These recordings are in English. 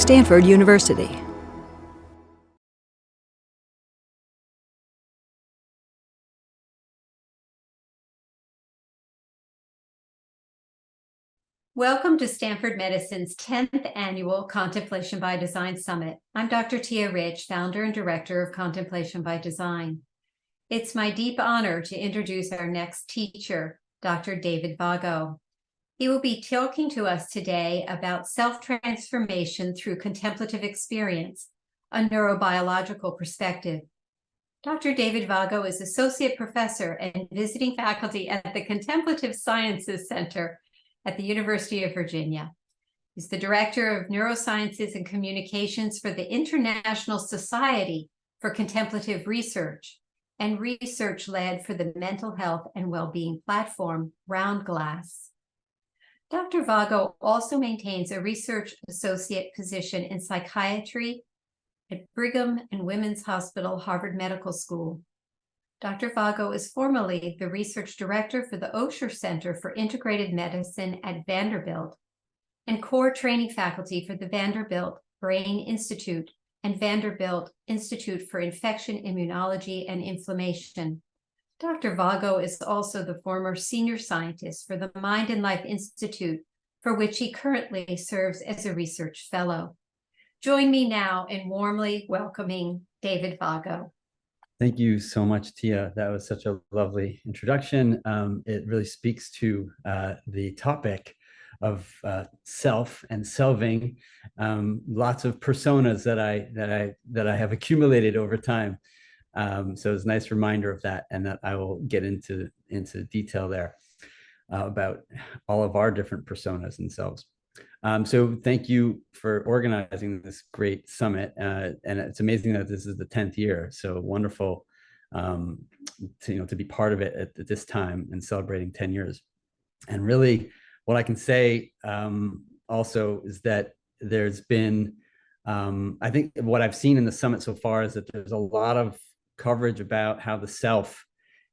Stanford University. Welcome to Stanford Medicine's 10th Annual Contemplation by Design Summit. I'm Dr. Tia Rich, founder and director of Contemplation by Design. It's my deep honor to introduce our next teacher, Dr. David Vago. He will be talking to us today about self-transformation through contemplative experience, a neurobiological perspective. Dr. David Vago is associate professor and visiting faculty at the Contemplative Sciences Center at the University of Virginia. He's the Director of Neurosciences and Communications for the International Society for Contemplative Research and research led for the mental health and well-being platform, Round Glass. Dr. Vago also maintains a research associate position in psychiatry at Brigham and Women's Hospital, Harvard Medical School. Dr. Vago is formerly the research director for the Osher Center for Integrated Medicine at Vanderbilt and core training faculty for the Vanderbilt Brain Institute and Vanderbilt Institute for Infection, Immunology, and Inflammation. Dr. Vago is also the former senior scientist for the Mind and Life Institute, for which he currently serves as a research fellow. Join me now in warmly welcoming David Vago. Thank you so much, Tia. That was such a lovely introduction. It really speaks to the topic of self and selving. Lots of personas that I have accumulated over time. So it's a nice reminder of that, and that I will get into detail there about all of our different personas and selves. So thank you for organizing this great summit. And it's amazing that this is the 10th year. So wonderful to be part of it at this time and celebrating 10 years. And really what I can say also is that there's been, I think what I've seen in the summit so far is that there's a lot of coverage about how the self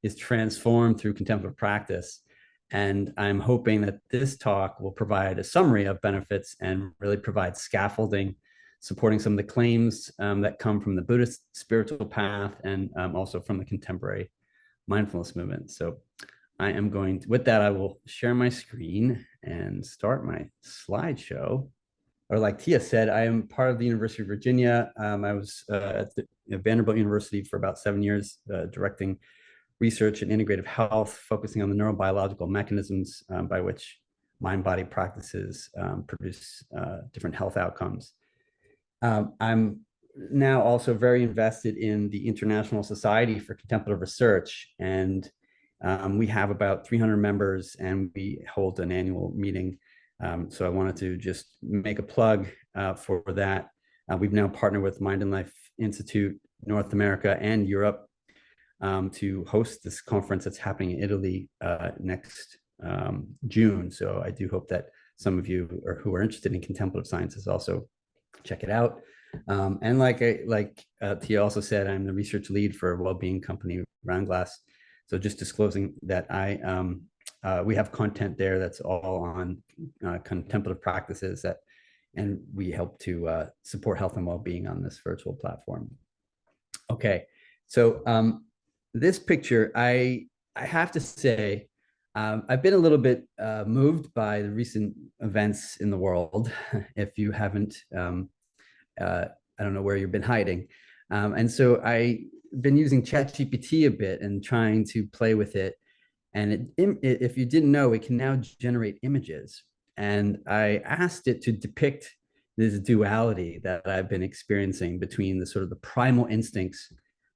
is transformed through contemplative practice. And I'm hoping that this talk will provide a summary of benefits and really provide scaffolding, supporting some of the claims that come from the Buddhist spiritual path and also from the contemporary mindfulness movement. So I am going to, with that, I will share my screen and start my slideshow. Or like Tia said, I am part of the University of Virginia. I was at the Vanderbilt University for about 7 years, directing research in integrative health, focusing on the neurobiological mechanisms by which mind-body practices produce different health outcomes. I'm now also very invested in the International Society for Contemplative Research, and we have about 300 members, and we hold an annual meeting. So I wanted to just make a plug for that. We've now partnered with Mind and Life Institute, North America and Europe, to host this conference that's happening in Italy next June. So I do hope that some of you who are interested in contemplative sciences also check it out. And like Tia also said, I'm the research lead for a well-being company, Round Glass. So just disclosing that we have content there that's all on contemplative practices and we help to support health and well-being on this virtual platform. Okay, so this picture, I have to say, I've been a little bit moved by the recent events in the world. If you haven't, I don't know where you've been hiding. And so I've been using ChatGPT a bit and trying to play with it. And if you didn't know, it can now generate images. And I asked it to depict this duality that I've been experiencing between the sort of the primal instincts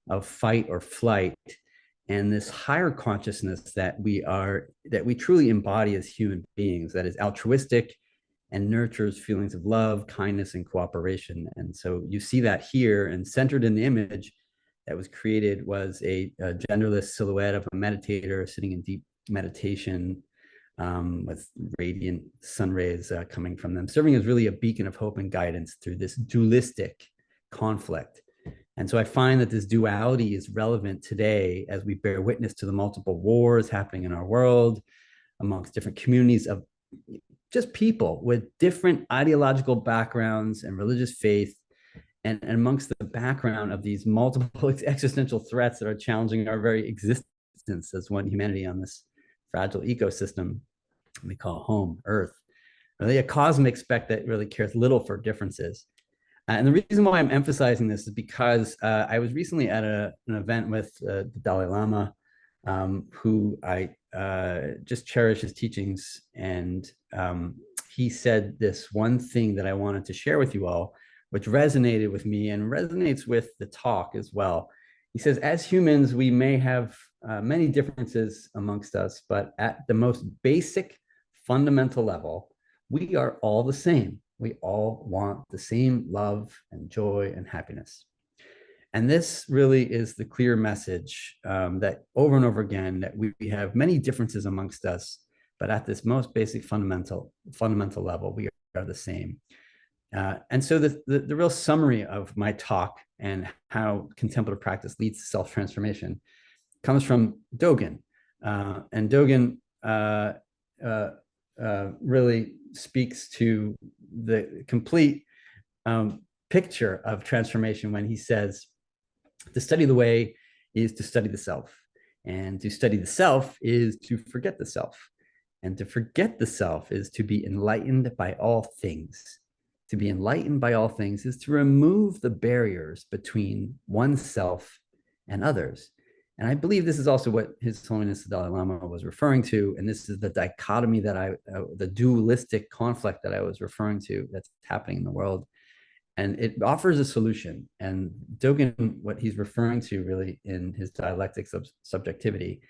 of fight or flight and this higher consciousness that we truly embody as human beings, that is altruistic and nurtures feelings of love, kindness, and cooperation. And so you see that here, and centered in the image that was created was a genderless silhouette of a meditator sitting in deep meditation with radiant sun rays coming from them, serving as really a beacon of hope and guidance through this dualistic conflict. And so I find that this duality is relevant today as we bear witness to the multiple wars happening in our world amongst different communities of just people with different ideological backgrounds and religious faith, and amongst the background of these multiple existential threats that are challenging our very existence as one humanity on this fragile ecosystem we call home, Earth. Really a cosmic spec that really cares little for differences. And the reason why I'm emphasizing this is because I was recently at an event with the Dalai Lama, who I just cherish his teachings. And he said this one thing that I wanted to share with you all, which resonated with me and resonates with the talk as well. He says, as humans, we may have many differences amongst us, but at the most basic fundamental level, we are all the same. We all want the same love and joy and happiness. And this really is the clear message that over and over again, that we have many differences amongst us, but at this most basic fundamental level, we are the same. And so the real summary of my talk and how contemplative practice leads to self-transformation comes from Dogen. And Dogen really speaks to the complete picture of transformation when he says, to study the way is to study the self. And to study the self is to forget the self. And to forget the self is to be enlightened by all things. To be enlightened by all things is to remove the barriers between oneself and others. And I believe this is also what His Holiness the Dalai Lama was referring to. And this is the dichotomy that the dualistic conflict that I was referring to that's happening in the world. And it offers a solution. And Dogen, what he's referring to really in his dialectics of subjectivity,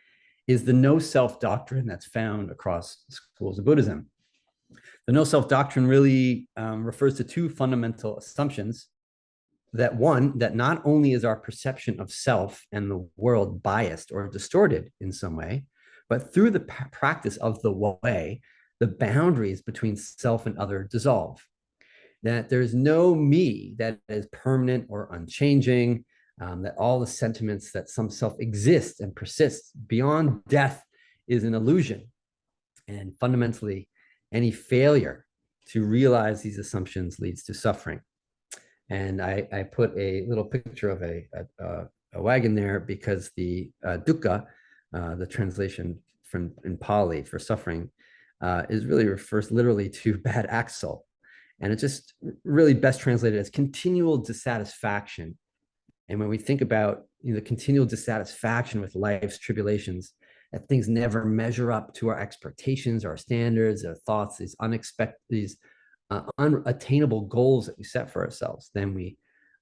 is the no self doctrine that's found across schools of Buddhism. The no self doctrine really refers to two fundamental assumptions. That one, that not only is our perception of self and the world biased or distorted in some way, but through the practice of the way, the boundaries between self and other dissolve. That there's no me that is permanent or unchanging, that all the sentiments that some self exists and persists beyond death is an illusion. And fundamentally, any failure to realize these assumptions leads to suffering. And I put a little picture of a wagon there because the dukkha, the translation from in Pali for suffering, is really refers literally to bad axle. And it's just really best translated as continual dissatisfaction. And when we think about the continual dissatisfaction with life's tribulations, that things never measure up to our expectations, our standards, our thoughts, these unexpected, these unattainable goals that we set for ourselves, then we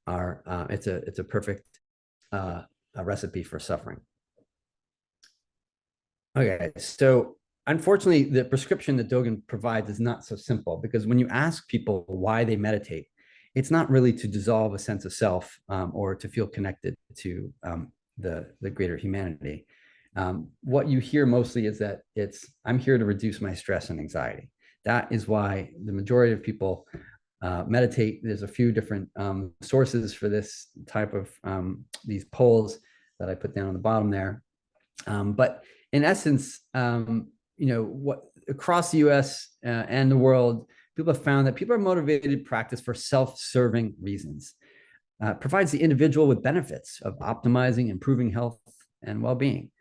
are, it's a perfect a recipe for suffering. Okay, so unfortunately, the prescription that Dogen provides is not so simple, because when you ask people why they meditate, it's not really to dissolve a sense of self or to feel connected to the greater humanity. What you hear mostly is that I'm here to reduce my stress and anxiety. That is why the majority of people meditate. There's a few different sources for this type of these polls that I put down on the bottom there. But in essence, what across the US and the world, people have found that people are motivated to practice for self-serving reasons. Provides the individual with benefits of optimizing, improving health and well-being.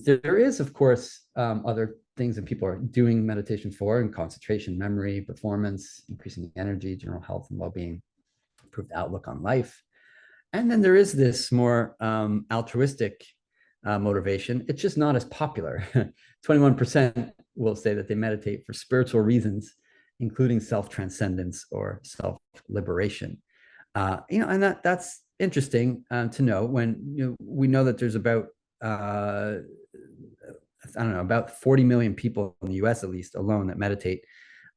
There is, of course, other things that people are doing meditation for, and concentration, memory, performance, increasing energy, general health and well-being, improved outlook on life. And then there is this more altruistic motivation. It's just not as popular. 21% will say that they meditate for spiritual reasons, including self-transcendence or self-liberation. And that's interesting to know when we know that there's about about 40 million people in the US at least alone that meditate.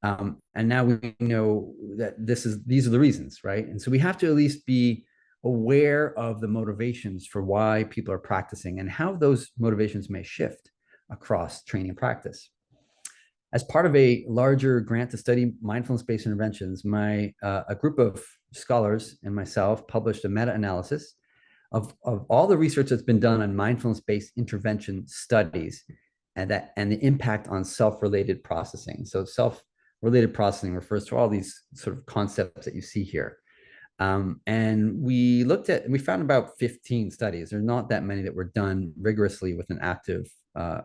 And now we know that these are the reasons, right? And so we have to at least be aware of the motivations for why people are practicing and how those motivations may shift across training and practice. As part of a larger grant to study mindfulness-based interventions, a group of scholars and myself published a meta-analysis of all the research that's been done on mindfulness-based intervention studies and the impact on self-related processing. So self-related processing refers to all these sort of concepts that you see here. And we found about 15 studies. There's not that many that were done rigorously with an active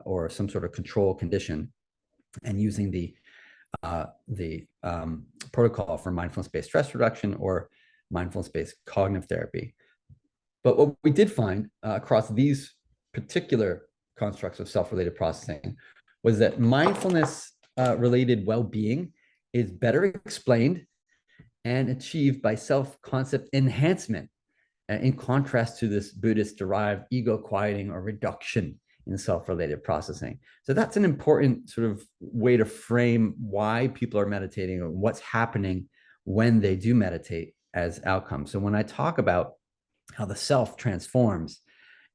or some sort of control condition, and using the protocol for mindfulness-based stress reduction or mindfulness-based cognitive therapy. But what we did find across these particular constructs of self-related processing was that mindfulness related well-being is better explained and achieved by self-concept enhancement, in contrast to this Buddhist-derived ego quieting or reduction in self-related processing. So that's an important sort of way to frame why people are meditating or what's happening when they do meditate as outcomes. So when I talk about how the self transforms,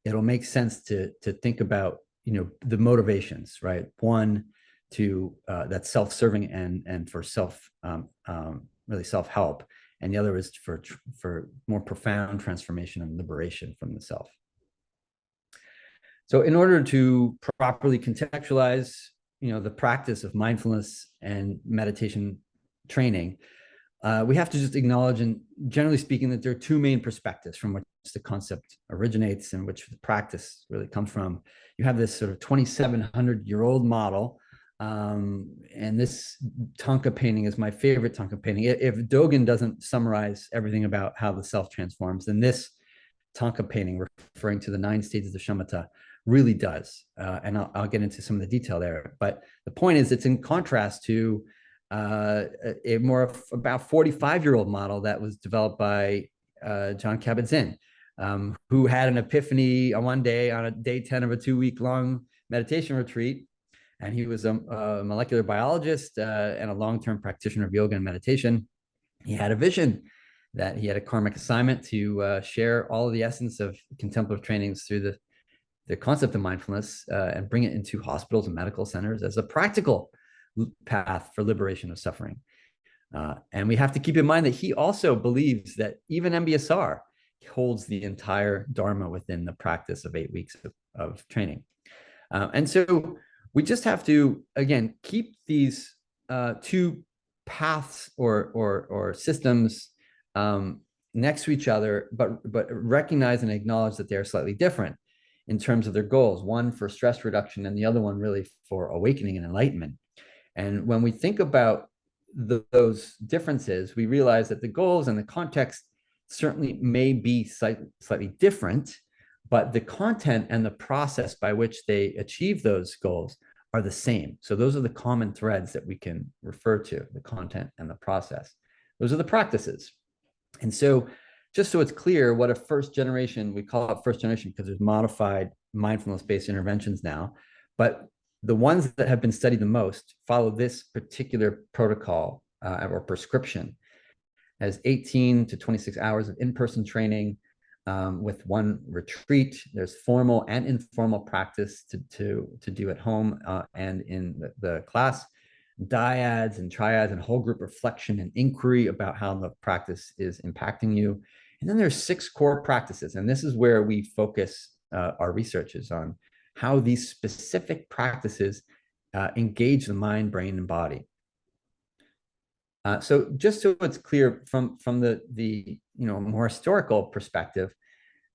it'll make sense to think about, the motivations, right? One, to that's self-serving and for really self-help, and the other is for more profound transformation and liberation from the self. So in order to properly contextualize, the practice of mindfulness and meditation training, we have to just acknowledge, and generally speaking, that there are two main perspectives from which the concept originates and which the practice really comes from. You have this sort of 2,700-year-old model, and this Thangka painting is my favorite Thangka painting. If Dogen doesn't summarize everything about how the self transforms, then this Thangka painting, referring to the 9 stages of shamatha, really does. And I'll get into some of the detail there. But the point is, it's in contrast to a more about 45-year-old model that was developed by Jon Kabat-Zinn, who had an epiphany on one day on a day 10 of a 2-week-long meditation retreat. And he was a molecular biologist and a long-term practitioner of yoga and meditation. He had a vision that he had a karmic assignment to share all of the essence of contemplative trainings through the concept of mindfulness and bring it into hospitals and medical centers as a practical path for liberation of suffering. And we have to keep in mind that he also believes that even MBSR holds the entire Dharma within the practice of 8 weeks of training. And so we just have to, again, keep these two paths or systems next to each other, but recognize and acknowledge that they're slightly different in terms of their goals, one for stress reduction and the other one really for awakening and enlightenment. And when we think about those differences, we realize that the goals and the context certainly may be slightly different, but the content and the process by which they achieve those goals are the same. So those are the common threads that we can refer to, the content and the process. Those are the practices. And so just so it's clear what a first generation, we call it first generation because there's modified mindfulness-based interventions now, but the ones that have been studied the most follow this particular protocol or prescription as 18 to 26 hours of in-person training with one retreat. There's formal and informal practice to do at home and in the class, dyads and triads and whole group reflection and inquiry about how the practice is impacting you. And then there's 6 core practices. And this is where we focus our research is on how these specific practices engage the mind, brain, and body. So just so it's clear from the more historical perspective,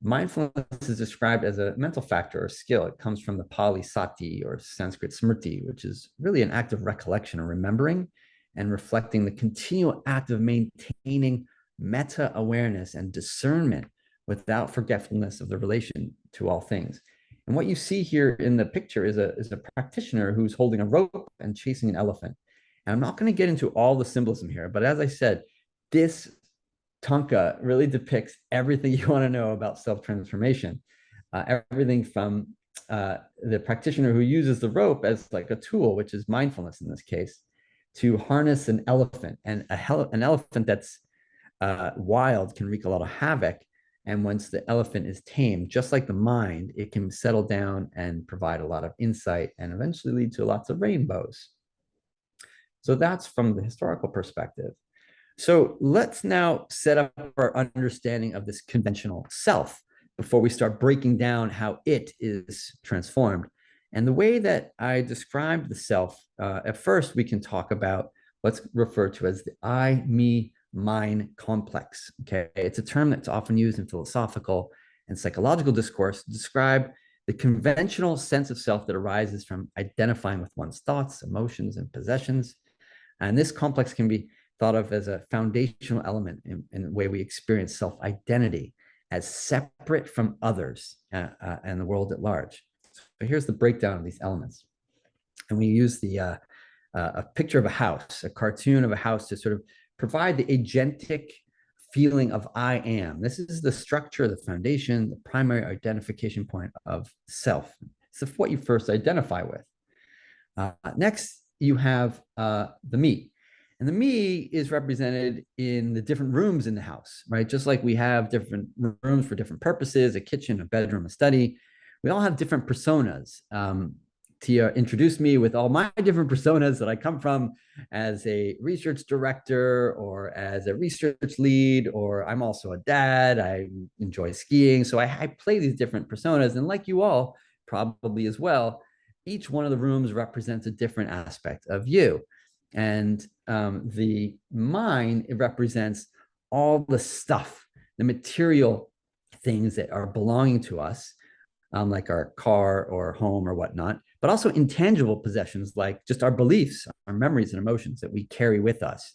mindfulness is described as a mental factor or skill. It comes from the Pali sati or Sanskrit smriti, which is really an act of recollection or remembering and reflecting the continual act of maintaining meta awareness and discernment without forgetfulness of the relation to all things. And what you see here in the picture is a practitioner who's holding a rope and chasing an elephant. And I'm not going to get into all the symbolism here, but as I said, this Thangka really depicts everything you want to know about self-transformation. Everything from the practitioner who uses the rope as like a tool, which is mindfulness in this case, to harness an elephant. And an elephant that's wild can wreak a lot of havoc. And once the elephant is tamed, just like the mind, it can settle down and provide a lot of insight and eventually lead to lots of rainbows. So that's from the historical perspective. So let's now set up our understanding of this conventional self before we start breaking down how it is transformed. And the way that I describe the self, at first, we can talk about what's referred to as the I, me, mine complex. Okay, it's a term that's often used in philosophical and psychological discourse to describe the conventional sense of self that arises from identifying with one's thoughts, emotions, and possessions. And this complex can be thought of as a foundational element in the way we experience self-identity as separate from others and the world at large. So here's the breakdown of these elements. And we use a picture of a house, a cartoon of a house to sort of provide the agentic feeling of I am. This is the structure, the foundation, the primary identification point of self. It's what you first identify with. Next, you have the me. And the me is represented in the different rooms in the house, right? Just like we have different rooms for different purposes, a kitchen, a bedroom, a study. We all have different personas. Tia introduced me with all my different personas that I come from as a research director or as a research lead, or I'm also a dad. I enjoy skiing. So I play these different personas. And like you all probably as well, each one of the rooms represents a different aspect of you. And the mine, it represents all the stuff, the material things that are belonging to us, like our car or home or whatnot, but also intangible possessions like just our beliefs, our memories and emotions that we carry with us.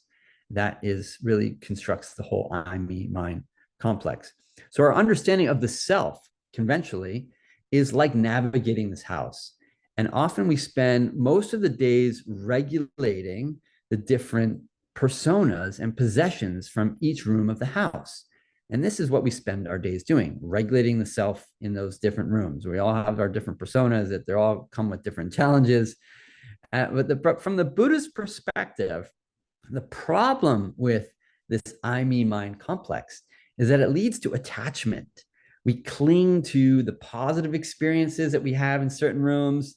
That is really constructs the whole I, me, mine complex. So our understanding of the self conventionally is like navigating this house. And often we spend most of the days regulating the different personas and possessions from each room of the house. And this is what we spend our days doing, regulating the self in those different rooms. We all have our different personas that they all come with different challenges. But from the Buddhist perspective, the problem with this I, me, mine complex is that it leads to attachment. We cling to the positive experiences that we have in certain rooms,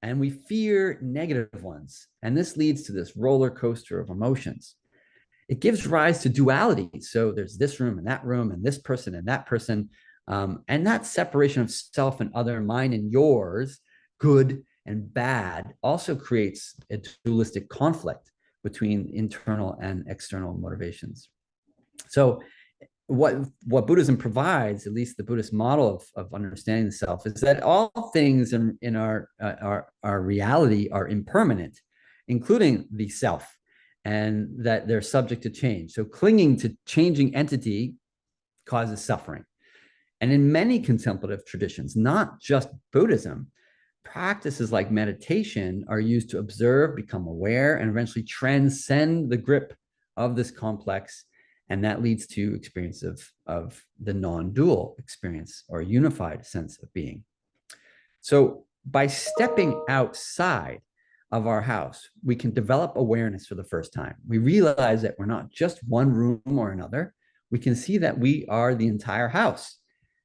and we fear negative ones. And this leads to this roller coaster of emotions. It gives rise to duality. So there's this room and this person and that person. And that separation of self and other, mine and yours, good and bad, also creates a dualistic conflict between internal and external motivations. So what Buddhism provides, at least the Buddhist model of understanding the self, is that all things in our reality are impermanent, including the self, and that they're subject to change. So clinging to changing entity causes suffering. And in many contemplative traditions, not just Buddhism, practices like meditation are used to observe, become aware, and eventually transcend the grip of this complex. And that leads to experience of the non-dual experience or unified sense of being. So by stepping outside of our house, we can develop awareness for the first time. We realize that we're not just one room or another. We can see that we are the entire house.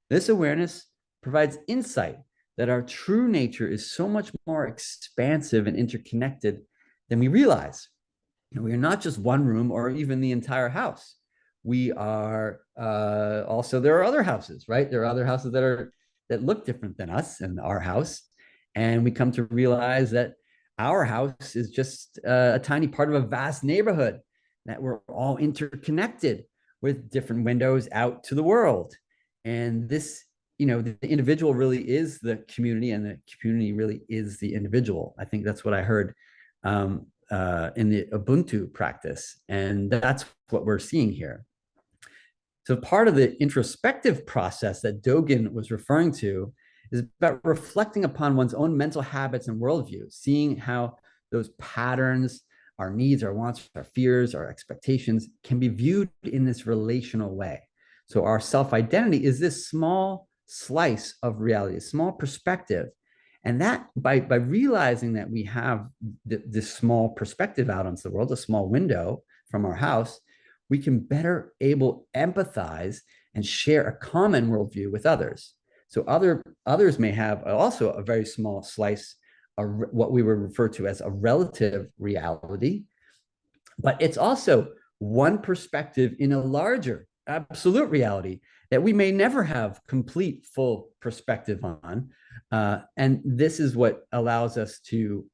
This awareness provides insight that our true nature is so much more expansive and interconnected than we realize. We are not just one room or even the entire house. We are also, there are other houses, right? There are other houses that look different than us and our house. And we come to realize that our house is just a tiny part of a vast neighborhood, that we're all interconnected with different windows out to the world. And this, the individual really is the community, and the community really is the individual. I think that's what I heard in the Ubuntu practice. And that's what we're seeing here. So part of the introspective process that Dogen was referring to is about reflecting upon one's own mental habits and worldview, seeing how those patterns, our needs, our wants, our fears, our expectations can be viewed in this relational way. So our self-identity is this small slice of reality, a small perspective. And that by realizing that we have this small perspective out onto the world, a small window from our house, we can better able empathize and share a common worldview with others. So others may have also a very small slice of what we would refer to as a relative reality, but it's also one perspective in a larger absolute reality. that we may never have complete, full perspective on. And this is what allows us to,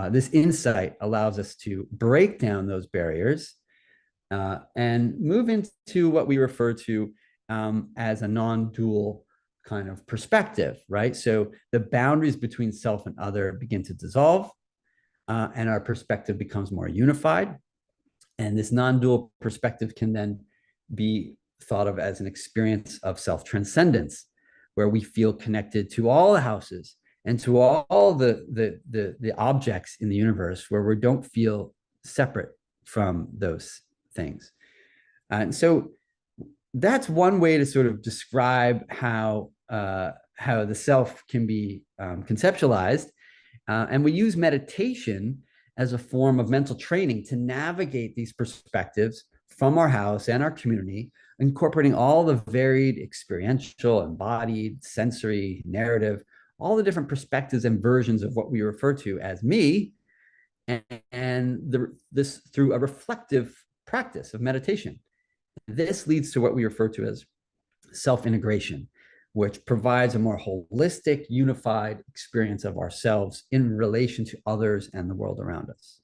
this insight allows us to break down those barriers and move into what we refer to as a non-dual kind of perspective, right? So the boundaries between self and other begin to dissolve, and our perspective becomes more unified. And this non-dual perspective can then be thought of as an experience of self-transcendence, where we feel connected to all the houses and to all the objects in the universe, where we don't feel separate from those things. And so that's one way to sort of describe how the self can be conceptualized. And we use meditation as a form of mental training to navigate these perspectives from our house and our community, incorporating all the varied experiential, embodied, sensory, narrative, all the different perspectives and versions of what we refer to as me, and this through a reflective practice of meditation. This leads to what we refer to as self-integration, which provides a more holistic, unified experience of ourselves in relation to others and the world around us.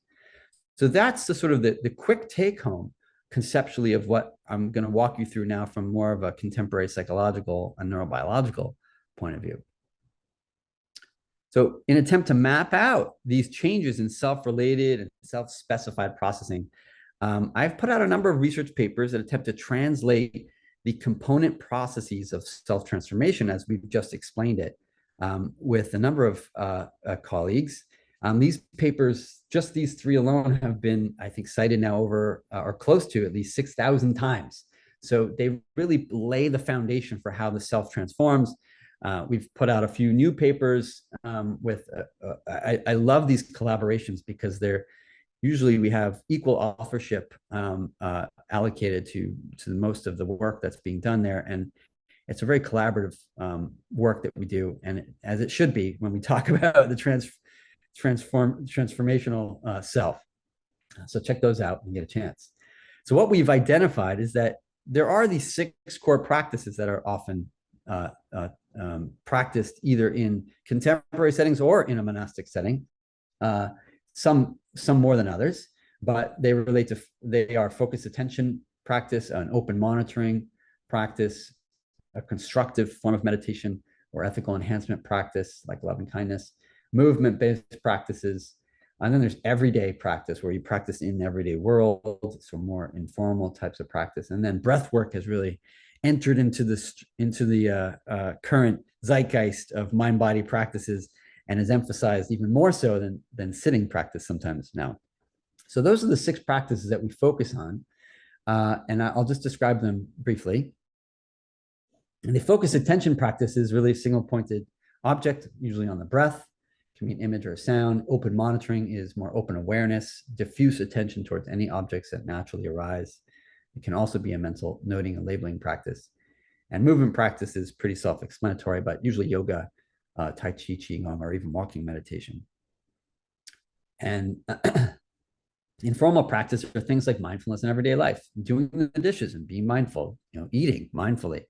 So that's the sort of the quick take home conceptually of what I'm going to walk you through now from more of a contemporary psychological and neurobiological point of view. So in an attempt to map out these changes in self-related and self-specified processing, I've put out a number of research papers that attempt to translate the component processes of self-transformation, as we've just explained it, with a number of colleagues. These papers, just these three alone, have been, I think, cited now over or close to at least 6,000 times. So they really lay the foundation for how the self transforms. We've put out a few new papers with, I love these collaborations because they're usually we have equal authorship allocated to most of the work that's being done there. And it's a very collaborative work that we do, and as it should be when we talk about the transformational self. So check those out and get a chance. So what we've identified is that there are these 6 core practices that are often practiced either in contemporary settings or in a monastic setting. Some more than others, but they are focused attention practice, an open monitoring practice, a constructive form of meditation or ethical enhancement practice like loving kindness, movement-based practices, and then there's everyday practice where you practice in the everyday world, so more informal types of practice. And then breath work has really entered into the current zeitgeist of mind-body practices and is emphasized even more so than sitting practice sometimes now. So those are the 6 practices that we focus on, and I'll just describe them briefly. And the focus attention practice is really a single-pointed object, usually on the breath. It can be an image or a sound. Open monitoring is more open awareness, diffuse attention towards any objects that naturally arise. It can also be a mental noting and labeling practice. And movement practice is pretty self-explanatory, but usually yoga, Tai Chi, Qigong, or even walking meditation. And informal practice are things like mindfulness in everyday life, doing the dishes and being mindful, eating mindfully.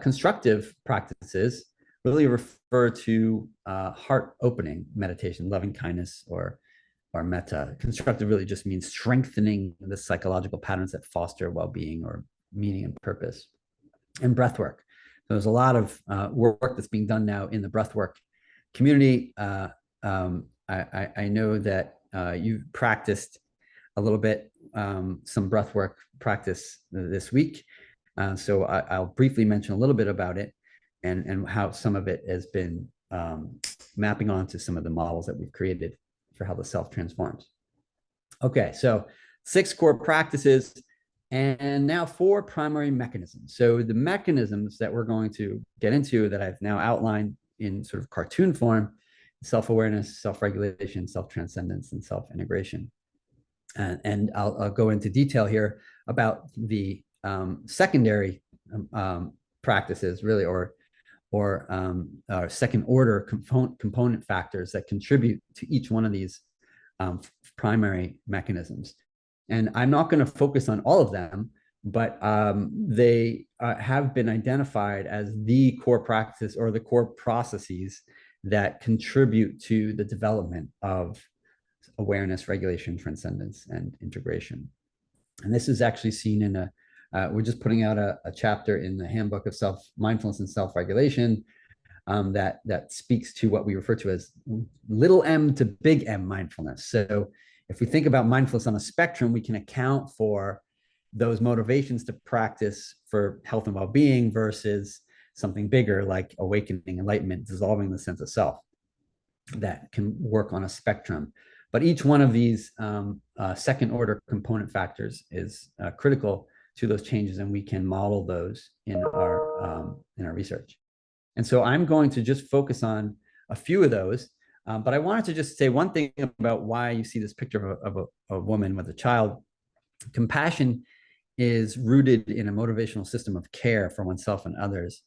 Constructive practices really refer to heart opening meditation, loving kindness, or metta. Constructive really just means strengthening the psychological patterns that foster well-being or meaning and purpose. And breath work. So there's a lot of work that's being done now in the breathwork community. I know that you've practiced a little bit, some breathwork practice this week. So I'll briefly mention a little bit about it and how some of it has been mapping onto some of the models that we've created for how the self transforms. Okay, so 6 core practices. And now 4 primary mechanisms. So the mechanisms that we're going to get into that I've now outlined in sort of cartoon form: self-awareness, self-regulation, self-transcendence, and self-integration. And I'll go into detail here about the secondary practices, really, or second order component factors that contribute to each one of these primary mechanisms. And I'm not going to focus on all of them, but they have been identified as the core practice or the core processes that contribute to the development of awareness, regulation, transcendence, and integration. And this is actually seen in we're just putting out a chapter in the handbook of mindfulness and self-regulation that speaks to what we refer to as little m to big M mindfulness. So if we think about mindfulness on a spectrum, we can account for those motivations to practice for health and well-being versus something bigger like awakening, enlightenment, dissolving the sense of self that can work on a spectrum. But each one of these second order component factors is critical to those changes, and we can model those in our research. And so I'm going to just focus on a few of those, but I wanted to just say one thing about why you see this picture of a woman with a child. Compassion is rooted in a motivational system of care for oneself and others.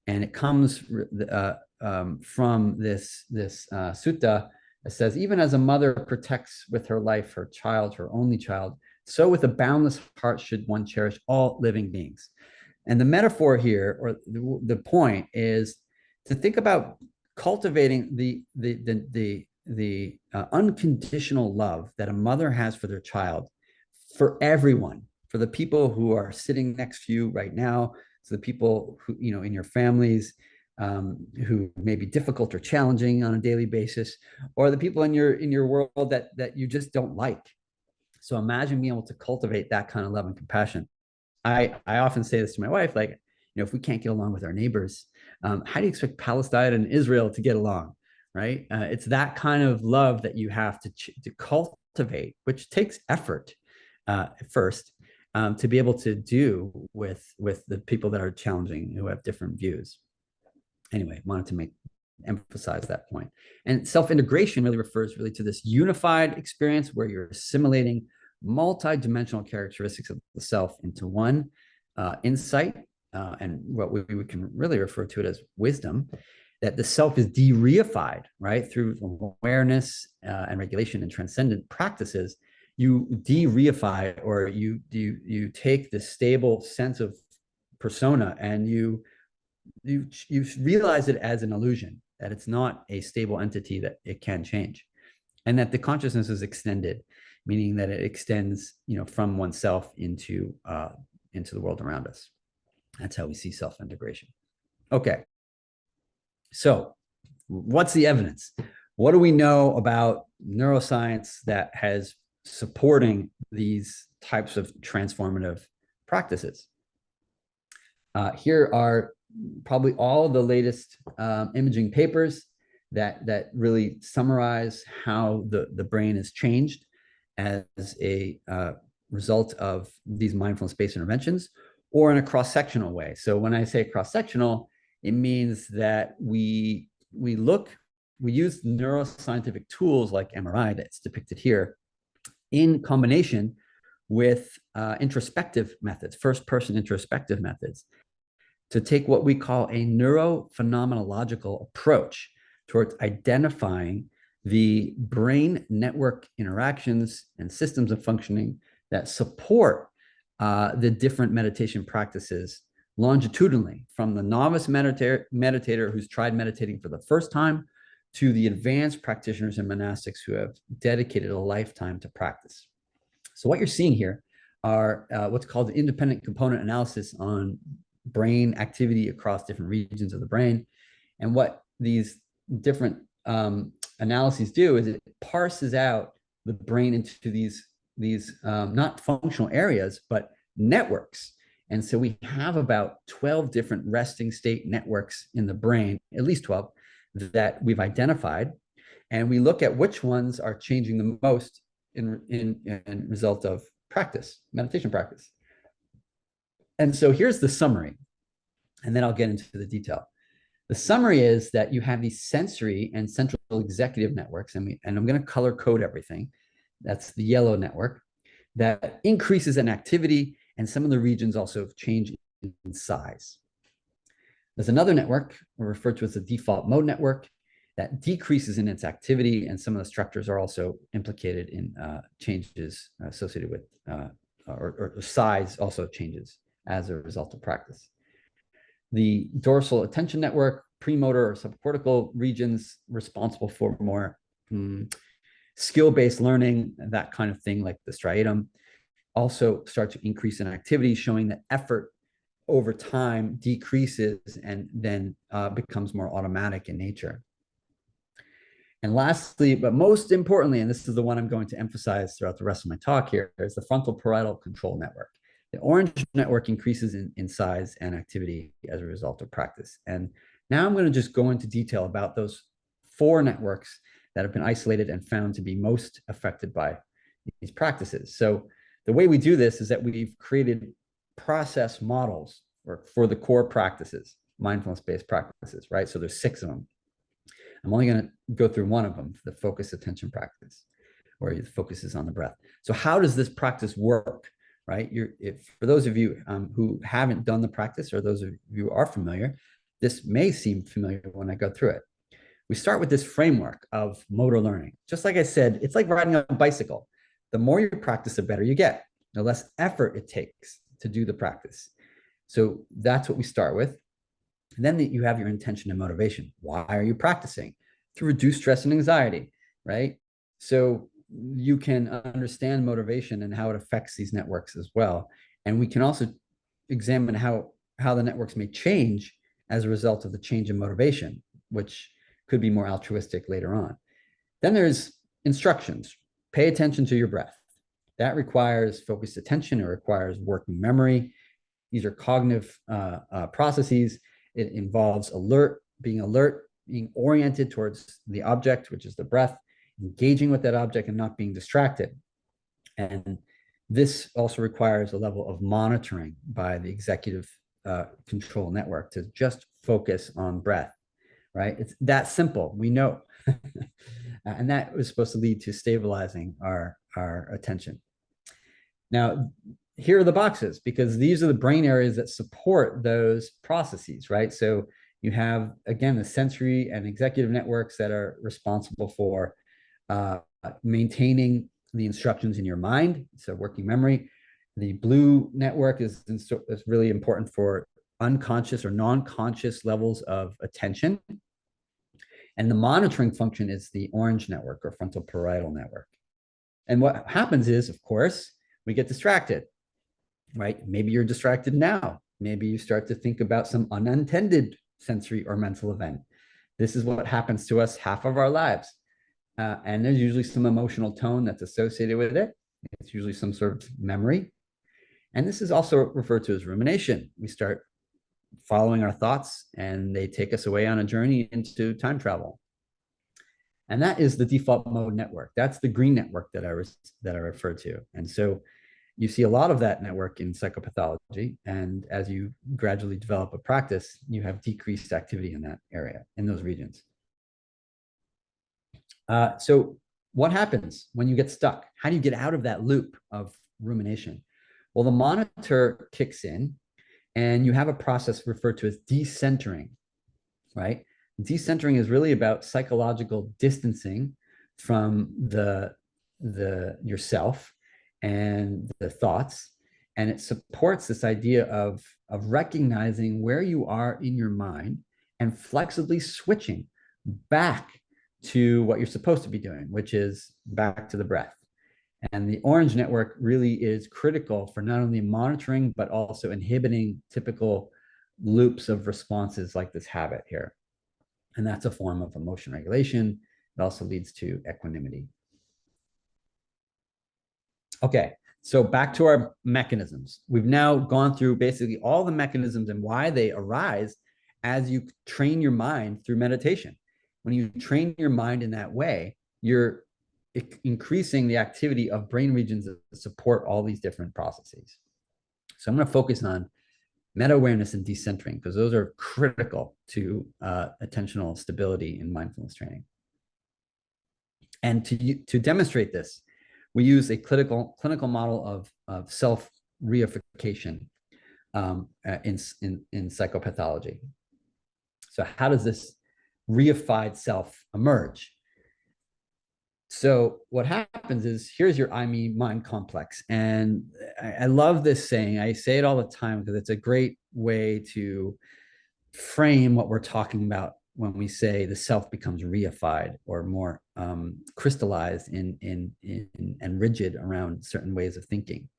And it comes from this sutta that says, even as a mother protects with her life her child, her only child, so with a boundless heart should one cherish all living beings. And the metaphor here, or the point, is to think about cultivating the unconditional love that a mother has for their child, for everyone, for the people who are sitting next to you right now, so the people who, you know, in your families, who may be difficult or challenging on a daily basis, or the people in your world that you just don't like. So imagine being able to cultivate that kind of love and compassion. I often say this to my wife, like, if we can't get along with our neighbors, how do you expect Palestine and Israel to get along, right? It's that kind of love that you have to cultivate, which takes effort first, to be able to do with the people that are challenging, who have different views. Anyway, wanted to emphasize that point. And self-integration really refers to this unified experience where you're assimilating multi-dimensional characteristics of the self into one insight, and what we can really refer to it as wisdom, that the self is de-reified, right? Through awareness and regulation and transcendent practices, you de-reify, or you take the stable sense of persona and you realize it as an illusion, that it's not a stable entity, that it can change, and that the consciousness is extended, meaning that it extends, from oneself into the world around us. That's how we see self-integration. Okay, so what's the evidence? What do we know about neuroscience that has supporting these types of transformative practices? Here are probably all the latest imaging papers that really summarize how the brain has changed as a result of these mindfulness-based interventions, or in a cross-sectional way. So when I say cross-sectional, it means that we use neuroscientific tools like MRI, that's depicted here, in combination with introspective methods, first-person introspective methods, to take what we call a neurophenomenological approach towards identifying the brain network interactions and systems of functioning that support the different meditation practices longitudinally, from the novice meditator who's tried meditating for the first time to the advanced practitioners and monastics who have dedicated a lifetime to practice. So what you're seeing here are what's called independent component analysis on brain activity across different regions of the brain. And what these different analyses do is it parses out the brain into these not functional areas, but networks. And so we have about 12 different resting state networks in the brain, at least 12, that we've identified. And we look at which ones are changing the most in result of practice, meditation practice. And so here's the summary, and then I'll get into the detail. The summary is that you have these sensory and central executive networks, and I'm going to color code everything. That's the yellow network that increases in activity, and some of the regions also change in size. There's another network referred to as the default mode network that decreases in its activity, and some of the structures are also implicated in changes associated with or size also changes as a result of practice. The dorsal attention network, premotor or subcortical regions responsible for more skill-based learning, that kind of thing, like the striatum, also start to increase in activity, showing that effort over time decreases and then becomes more automatic in nature. And lastly, but most importantly, and this is the one I'm going to emphasize throughout the rest of my talk here, is the frontal parietal control network. The orange network increases in size and activity as a result of practice. And now I'm going to just go into detail about those 4 networks that have been isolated and found to be most affected by these practices. So the way we do this is that we've created process models for the core practices, mindfulness-based practices, right? So there's 6 of them. I'm only going to go through one of them, the focus attention practice, where the focus is on the breath. So how does this practice work, right? For those of you who haven't done the practice, or those of you who are familiar, this may seem familiar when I go through it. We start with this framework of motor learning. Just like I said, it's like riding a bicycle. The more you practice, the better you get, the less effort it takes to do the practice. So that's what we start with. And then you have your intention and motivation. Why are you practicing? To reduce stress and anxiety, right? So you can understand motivation and how it affects these networks as well. And we can also examine how the networks may change as a result of the change in motivation, which could be more altruistic later on. Then there's instructions. Pay attention to your breath. That requires focused attention. It requires working memory. These are cognitive processes. It involves being oriented towards the object, which is the breath, engaging with that object and not being distracted. And this also requires a level of monitoring by the executive control network to just focus on breath, right? It's that simple, we know. And that was supposed to lead to stabilizing our attention. Now, here are the boxes, because these are the brain areas that support those processes, right? So you have, again, the sensory and executive networks that are responsible for maintaining the instructions in your mind, so working memory. The blue network is really important for unconscious or non-conscious levels of attention. And the monitoring function is the orange network or frontal parietal network. And what happens is, of course, we get distracted, right? Maybe you're distracted now. Maybe you start to think about some unintended sensory or mental event. This is what happens to us half of our lives. And there's usually some emotional tone that's associated with it. It's usually some sort of memory. And this is also referred to as rumination. We start following our thoughts and they take us away on a journey into time travel. And that is the default mode network. That's the green network that I referred to. And so you see a lot of that network in psychopathology. And as you gradually develop a practice, you have decreased activity in that area, in those regions. So what happens when you get stuck? How do you get out of that loop of rumination? Well, the monitor kicks in and you have a process referred to as decentering, right? Decentering is really about psychological distancing from yourself and the thoughts. And it supports this idea of recognizing where you are in your mind and flexibly switching back to what you're supposed to be doing, which is back to the breath. And the orange network really is critical for not only monitoring, but also inhibiting typical loops of responses like this habit here. And that's a form of emotion regulation. It also leads to equanimity. Okay, so back to our mechanisms. We've now gone through basically all the mechanisms and why they arise as you train your mind through meditation. When you train your mind in that way, you're increasing the activity of brain regions that support all these different processes. So I'm going to focus on meta-awareness and decentering, because those are critical to attentional stability in mindfulness training. And to demonstrate this, we use a clinical model of self-reification in psychopathology. So how does this reified self emerge? So what happens is, here's your I, me, mine complex. And I love this saying. I say it all the time because it's a great way to frame what we're talking about when we say the self becomes reified or more crystallized and rigid around certain ways of thinking.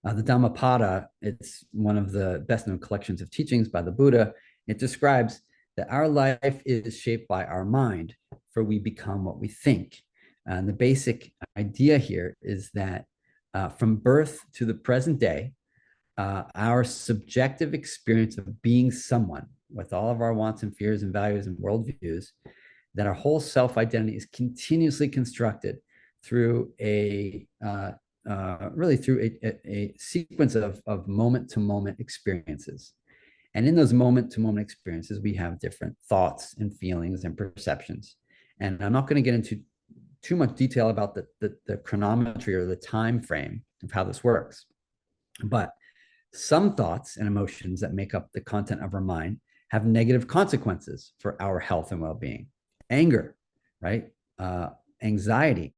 The Dhammapada, it's one of the best known collections of teachings by the Buddha. It describes that our life is shaped by our mind, for we become what we think. And the basic idea here is that from birth to the present day, our subjective experience of being someone with all of our wants and fears and values and worldviews, that our whole self-identity is continuously constructed through really through a sequence of moment-to-moment experiences. And in those moment-to-moment experiences, we have different thoughts and feelings and perceptions. And I'm not going to get into too much detail about the chronometry or the time frame of how this works. But some thoughts and emotions that make up the content of our mind have negative consequences for our health and well-being. Anger, right? Anxiety,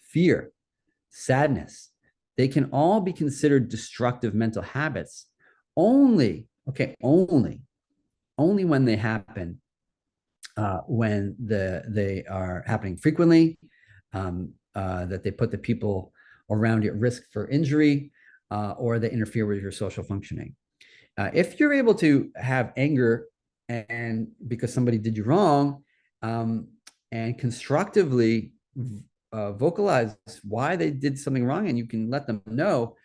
fear, sadness. They can all be considered destructive mental habits only when they happen when they are happening frequently, that they put the people around you at risk for injury, or they interfere with your social functioning. If you're able to have anger and because somebody did you wrong, and constructively vocalize why they did something wrong, and you can let them know,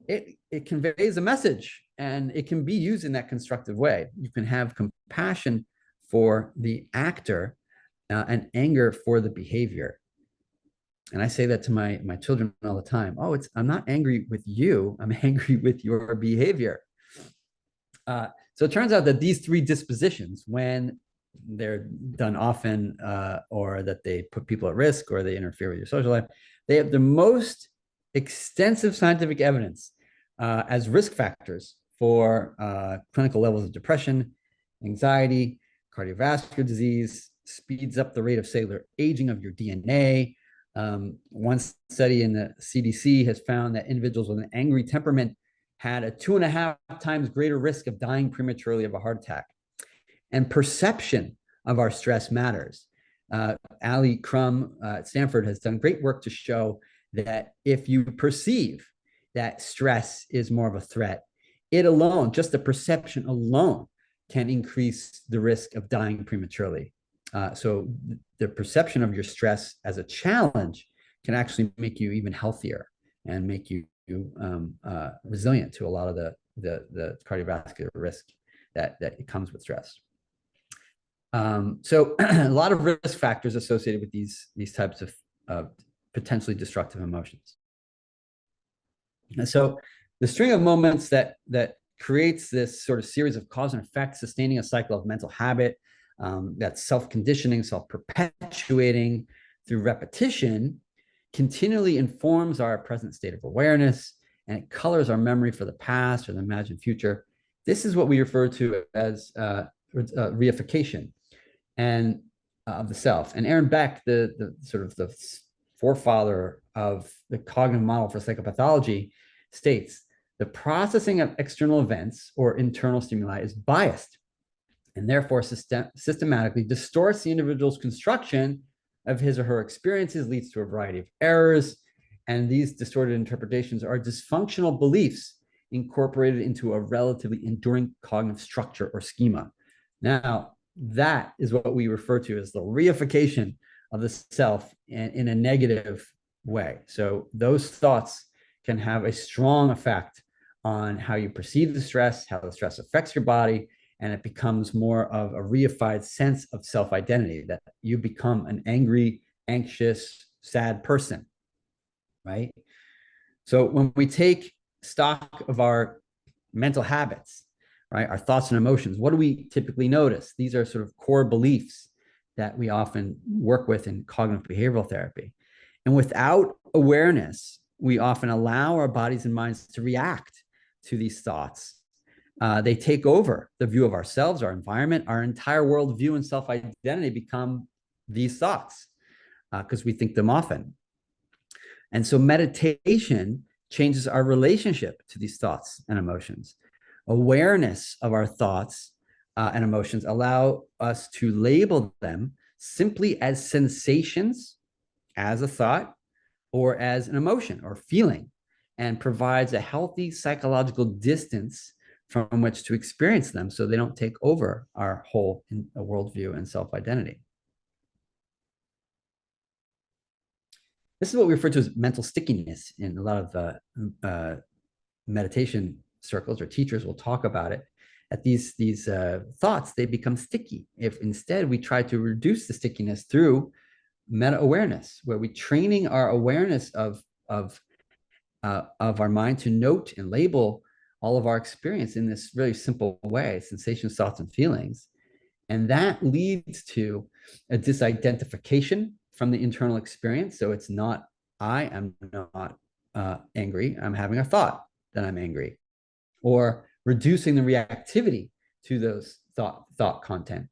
it conveys a message, and it can be used in that constructive way. You can have compassion for the actor and anger for the behavior. And I say that to my children all the time. Oh, I'm not angry with you. I'm angry with your behavior. So it turns out that these three dispositions, when they're done often, or that they put people at risk, or they interfere with your social life, they have the most extensive scientific evidence as risk factors for clinical levels of depression, anxiety, cardiovascular disease, speeds up the rate of cellular aging of your DNA. One study in the CDC has found that individuals with an angry temperament had a 2.5 times greater risk of dying prematurely of a heart attack. And perception of our stress matters. Ali Crum at Stanford has done great work to show that if you perceive that stress is more of a threat, it alone, just the perception alone, can increase the risk of dying prematurely. So the perception of your stress as a challenge can actually make you even healthier and make you resilient to a lot of the cardiovascular risk that comes with stress. So a lot of risk factors associated with these types of potentially destructive emotions. And so the string of moments that creates this sort of series of cause and effect, sustaining a cycle of mental habit that's self-conditioning, self-perpetuating through repetition, continually informs our present state of awareness, and it colors our memory for the past or the imagined future. This is what we refer to as reification and of the self. And Aaron Beck, the sort of the forefather of the cognitive model for psychopathology, states the processing of external events or internal stimuli is biased and therefore systematically distorts the individual's construction of his or her experiences, leads to a variety of errors. And these distorted interpretations are dysfunctional beliefs incorporated into a relatively enduring cognitive structure or schema. Now, that is what we refer to as the reification of the self in a negative way. So those thoughts can have a strong effect on how you perceive the stress, how the stress affects your body, and it becomes more of a reified sense of self-identity, that you become an angry, anxious, sad person, right? So when we take stock of our mental habits, right, our thoughts and emotions, what do we typically notice? These are sort of core beliefs that we often work with in cognitive behavioral therapy. And without awareness, we often allow our bodies and minds to react to these thoughts. They take over the view of ourselves, our environment, our entire worldview and self-identity become these thoughts. because we think them often. And so meditation changes our relationship to these thoughts and emotions. Awareness of our thoughts and emotions allow us to label them simply as sensations, as a thought, or as an emotion or feeling, and provides a healthy psychological distance from which to experience them so they don't take over our whole worldview and self-identity. This is what we refer to as mental stickiness in a lot of meditation circles, or teachers will talk about it. At these thoughts, they become sticky. If instead we try to reduce the stickiness through meta-awareness, where we're training our awareness of our mind to note and label all of our experience in this really simple way, sensations, thoughts, and feelings. And that leads to a disidentification from the internal experience. So it's not, I am not angry, I'm having a thought that I'm angry, or reducing the reactivity to those thought content.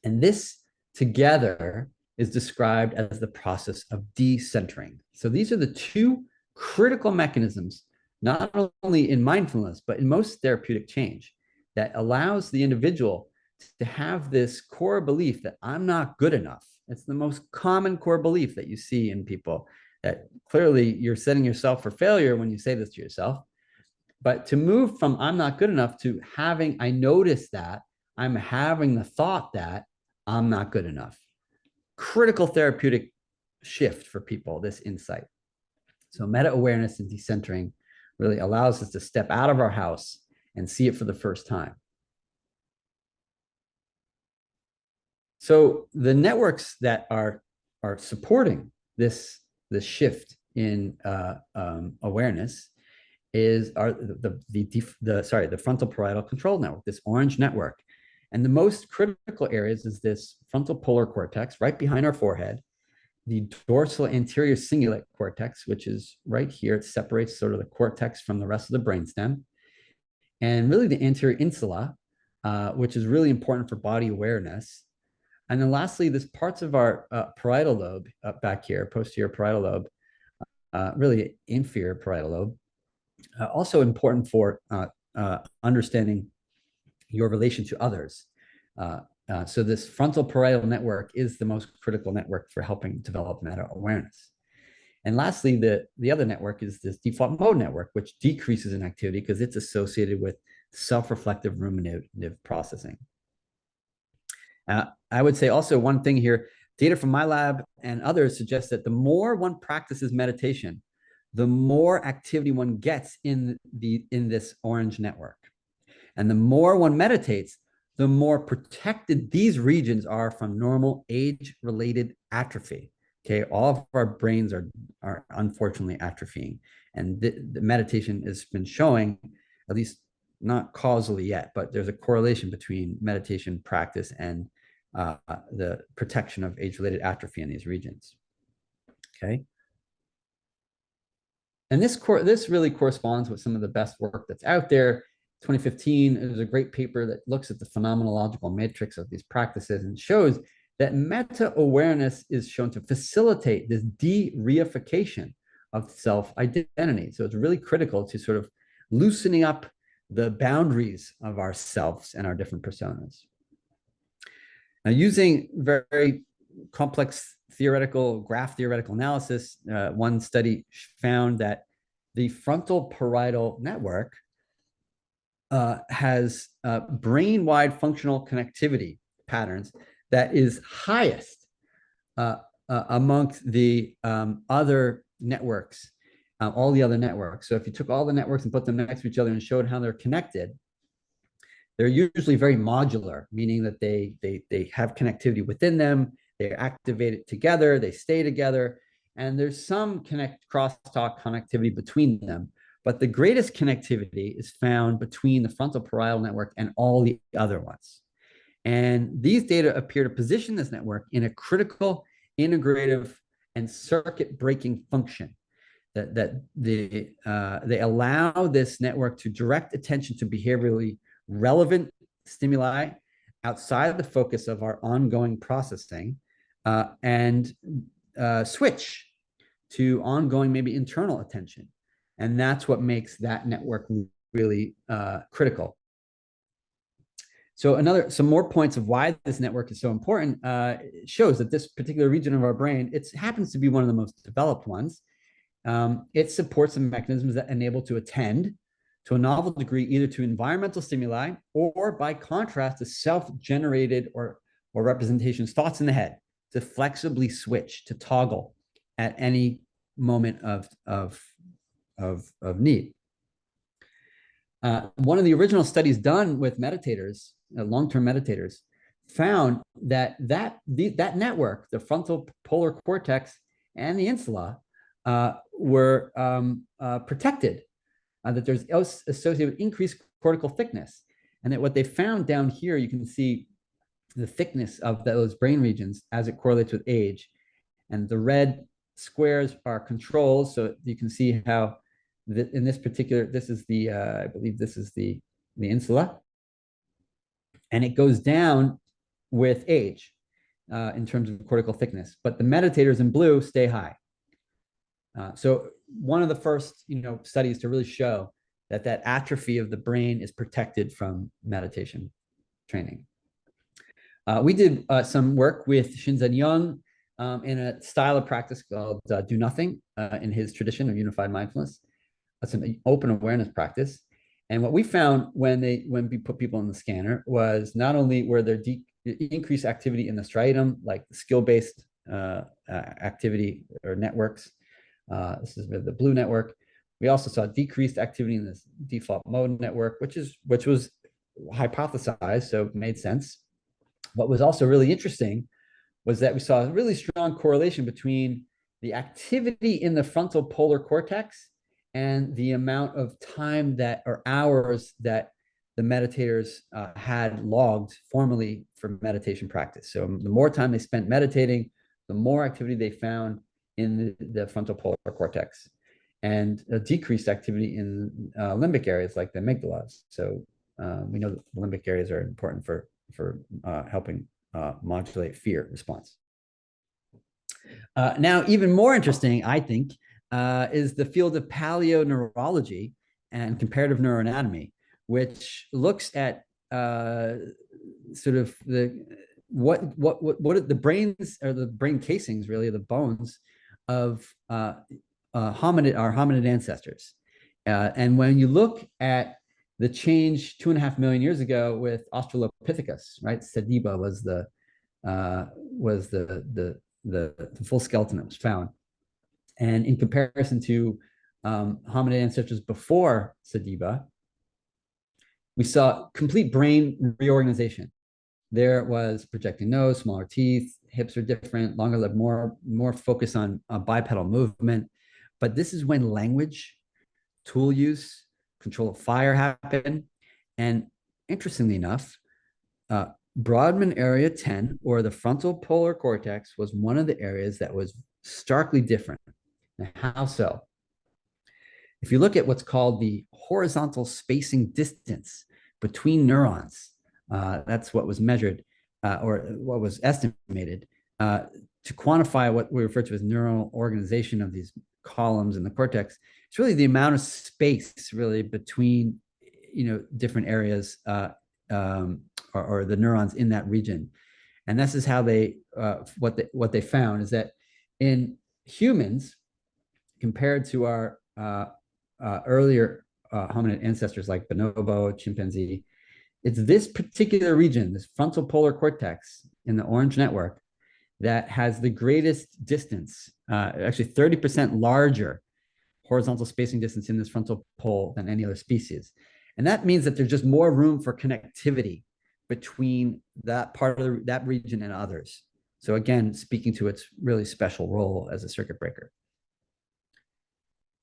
And this together is described as the process of decentering. So these are the two critical mechanisms, not only in mindfulness, but in most therapeutic change, that allows the individual to have this core belief that I'm not good enough. It's the most common core belief that you see in people, that clearly you're setting yourself for failure when you say this to yourself. But to move from I'm not good enough to having, I notice that I'm having the thought that I'm not good enough. Critical therapeutic shift for people, this insight. So meta-awareness and decentering really allows us to step out of our house and see it for the first time. So the networks that are supporting this shift in awareness are the frontal parietal control network, this orange network. And the most critical areas is this frontal polar cortex right behind our forehead, the dorsal anterior cingulate cortex, which is right here. It separates sort of the cortex from the rest of the brainstem. And really the anterior insula, which is really important for body awareness. And then lastly, there's parts of our parietal lobe up back here, posterior parietal lobe, really inferior parietal lobe, also important for understanding your relation to others. So this frontal parietal network is the most critical network for helping develop meta-awareness. And lastly, the other network is this default mode network, which decreases in activity because it's associated with self-reflective ruminative processing. I would say also one thing here, data from my lab and others suggest that the more one practices meditation, the more activity one gets in this orange network. And the more one meditates, the more protected these regions are from normal age-related atrophy. Okay, all of our brains are unfortunately atrophying. And the meditation has been showing, at least not causally yet, but there's a correlation between meditation practice and the protection of age-related atrophy in these regions. Okay. And this really corresponds with some of the best work that's out there. 2015, there's a great paper that looks at the phenomenological matrix of these practices and shows that meta-awareness is shown to facilitate this de-reification of self-identity. So it's really critical to sort of loosening up the boundaries of ourselves and our different personas. Now, using very complex graph theoretical analysis, one study found that the frontal parietal network has brain-wide functional connectivity patterns that is highest amongst the other networks, all the other networks. So if you took all the networks and put them next to each other and showed how they're connected, they're usually very modular, meaning that they have connectivity within them, they're activated together, they stay together, and there's some crosstalk connectivity between them. But the greatest connectivity is found between the frontal parietal network and all the other ones. And these data appear to position this network in a critical, integrative, and circuit breaking function. That they allow this network to direct attention to behaviorally relevant stimuli outside the focus of our ongoing processing, and switch to ongoing, maybe internal attention. And that's what makes that network really critical. So some more points of why this network is so important shows that this particular region of our brain, it happens to be one of the most developed ones. It supports the mechanisms that enable to attend to a novel degree, either to environmental stimuli or by contrast to self-generated or representations, thoughts in the head, to flexibly switch, to toggle at any moment of need. One of the original studies done with meditators, long-term meditators, found that network, the frontal polar cortex and the insula, were protected, that there's associated with increased cortical thickness. And that what they found down here, you can see the thickness of those brain regions as it correlates with age. And the red squares are controls. So you can see how in this particular, this is the, I believe this is the insula. And it goes down with age in terms of cortical thickness. But the meditators in blue stay high. So one of the first, studies to really show that atrophy of the brain is protected from meditation training. We did some work with Shinzen Young in a style of practice called do nothing in his tradition of unified mindfulness. That's an open awareness practice. And what we found when we put people in the scanner was not only were there increased activity in the striatum, like skill-based activity or networks. This is the blue network. We also saw decreased activity in this default mode network, which was hypothesized, so it made sense. What was also really interesting was that we saw a really strong correlation between the activity in the frontal polar cortex and the amount of time or hours that the meditators had logged formally for meditation practice. So the more time they spent meditating, the more activity they found in the frontal polar cortex, and a decreased activity in limbic areas like the amygdala. So we know that limbic areas are important for helping modulate fear response. Now, even more interesting, I think, is the field of paleoneurology and comparative neuroanatomy, which looks at sort of what are the brains, or the brain casings, really, the bones of our hominid ancestors. And when you look at the change 2.5 million years ago with Australopithecus, right? Sediba was the full skeleton that was found. And in comparison to hominid ancestors before Sediba, we saw complete brain reorganization. There was projecting nose, smaller teeth, hips are different, longer lip, more focus on bipedal movement. But this is when language, tool use, control of fire happen. And interestingly enough, Brodmann area 10, or the frontal polar cortex, was one of the areas that was starkly different. Now, how so? If you look at what's called the horizontal spacing distance between neurons, that's what was measured or what was estimated to quantify what we refer to as neural organization of these columns in the cortex. It's really the amount of space really between different areas or the neurons in that region. And this is how they what they found is that in humans, compared to our earlier hominid ancestors like bonobo, chimpanzee, it's this particular region, this frontal polar cortex in the orange network, that has the greatest distance, actually 30% larger horizontal spacing distance in this frontal pole than any other species. And that means that there's just more room for connectivity between that part of that region and others. So again, speaking to its really special role as a circuit breaker.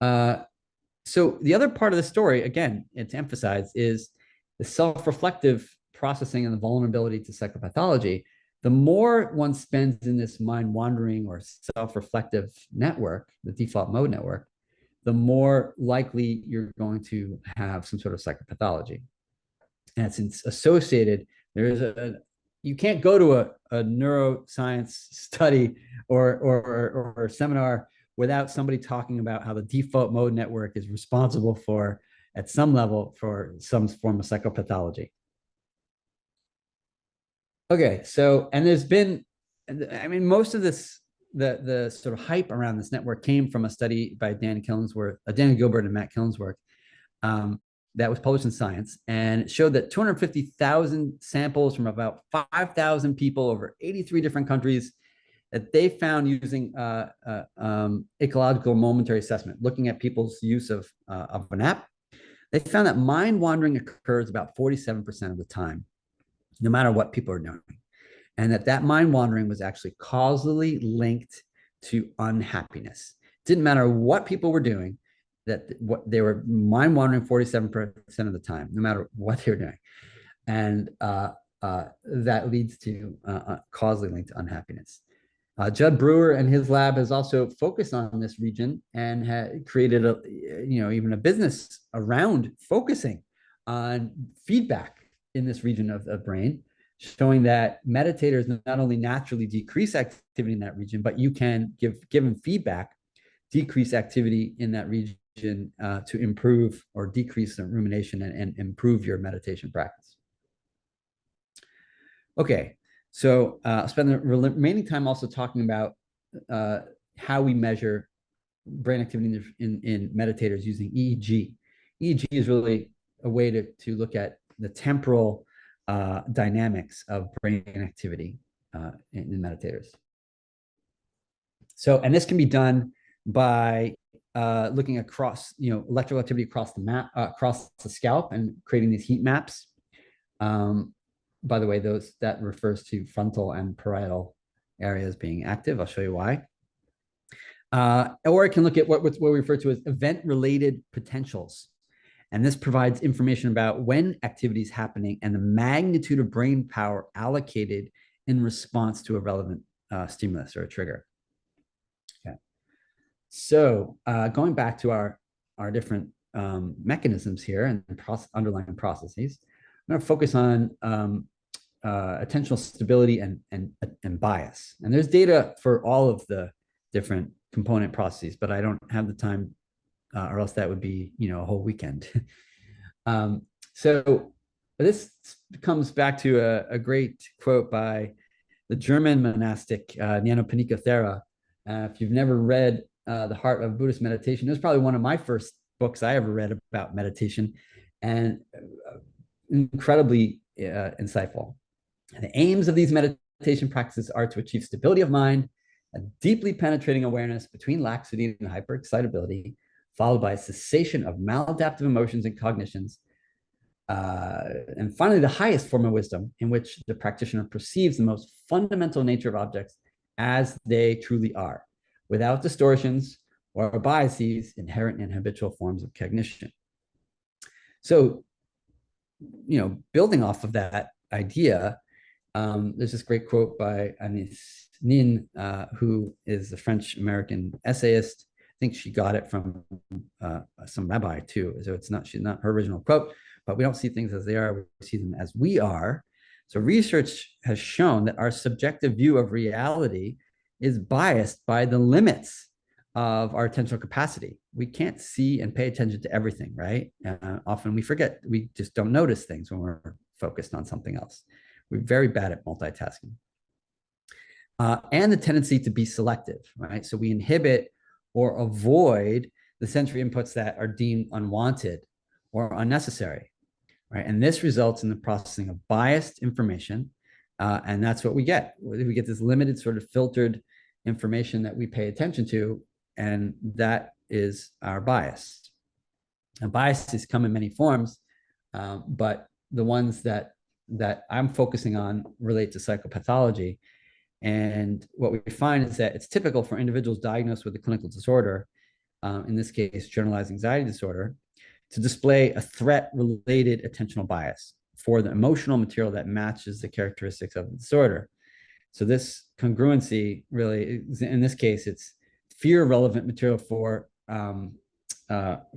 So the other part of the story, again, and to emphasize, is the self-reflective processing and the vulnerability to psychopathology. The more one spends in this mind wandering or self-reflective network, the default mode network, the more likely you're going to have some sort of psychopathology. And it's associated, there is you can't go to a neuroscience study or seminar without somebody talking about how the default mode network is responsible for, at some level, for some form of psychopathology. Okay, so, and there's been, I mean, most of this, the sort of hype around this network came from a study by Dan Gilbert and Matt Killingsworth, that was published in Science, and it showed that 250,000 samples from about 5,000 people over 83 different countries that they found using ecological momentary assessment, looking at people's use of an app. They found that mind wandering occurs about 47% of the time, no matter what people are doing. And that mind wandering was actually causally linked to unhappiness. It didn't matter what people were doing, that what they were mind wandering 47% of the time, no matter what they were doing. And that leads to causally linked to unhappiness. Judd Brewer and his lab has also focused on this region and had created even a business around focusing on feedback in this region of the brain, showing that meditators not only naturally decrease activity in that region, but you can give them feedback, decrease activity in that region to improve or decrease the rumination and improve your meditation practice. Okay, so I'll spend the remaining time also talking about how we measure brain activity in meditators using EEG. EEG is really a way to look at the temporal dynamics of brain activity in meditators. So, and this can be done by looking across, electrical activity across the map, across the scalp, and creating these heat maps. By the way, that refers to frontal and parietal areas being active. I'll show you why. Or it can look at what we refer to as event-related potentials. And this provides information about when activity is happening and the magnitude of brain power allocated in response to a relevant stimulus or a trigger. Okay. So going back to our different mechanisms here and underlying processes, I'm going to focus on attentional stability and bias. And there's data for all of the different component processes, but I don't have the time, or else that would be, a whole weekend. So this comes back to a great quote by the German monastic Nyanaponika Thera. If you've never read The Heart of Buddhist Meditation, it was probably one of my first books I ever read about meditation, and incredibly insightful. And the aims of these meditation practices are to achieve stability of mind, a deeply penetrating awareness between laxity and hyperexcitability, followed by a cessation of maladaptive emotions and cognitions. And finally, the highest form of wisdom, in which the practitioner perceives the most fundamental nature of objects as they truly are, without distortions or biases inherent in habitual forms of cognition. So, building off of that idea, there's this great quote by Anis Nin, who is a French-American essayist. I think she got it from some rabbi too. So she's not her original quote, but we don't see things as they are, we see them as we are. So research has shown that our subjective view of reality is biased by the limits of our attentional capacity. We can't see and pay attention to everything, right? Often we forget, we just don't notice things when we're focused on something else. We're very bad at multitasking. And the tendency to be selective, right? So we inhibit or avoid the sensory inputs that are deemed unwanted or unnecessary, right? And this results in the processing of biased information. And that's what we get. We get this limited sort of filtered information that we pay attention to, and that is our bias. And biases come in many forms, but the ones that I'm focusing on relate to psychopathology. And what we find is that it's typical for individuals diagnosed with a clinical disorder, in this case, generalized anxiety disorder, to display a threat-related attentional bias for the emotional material that matches the characteristics of the disorder. So this congruency really, in this case, it's fear-relevant material for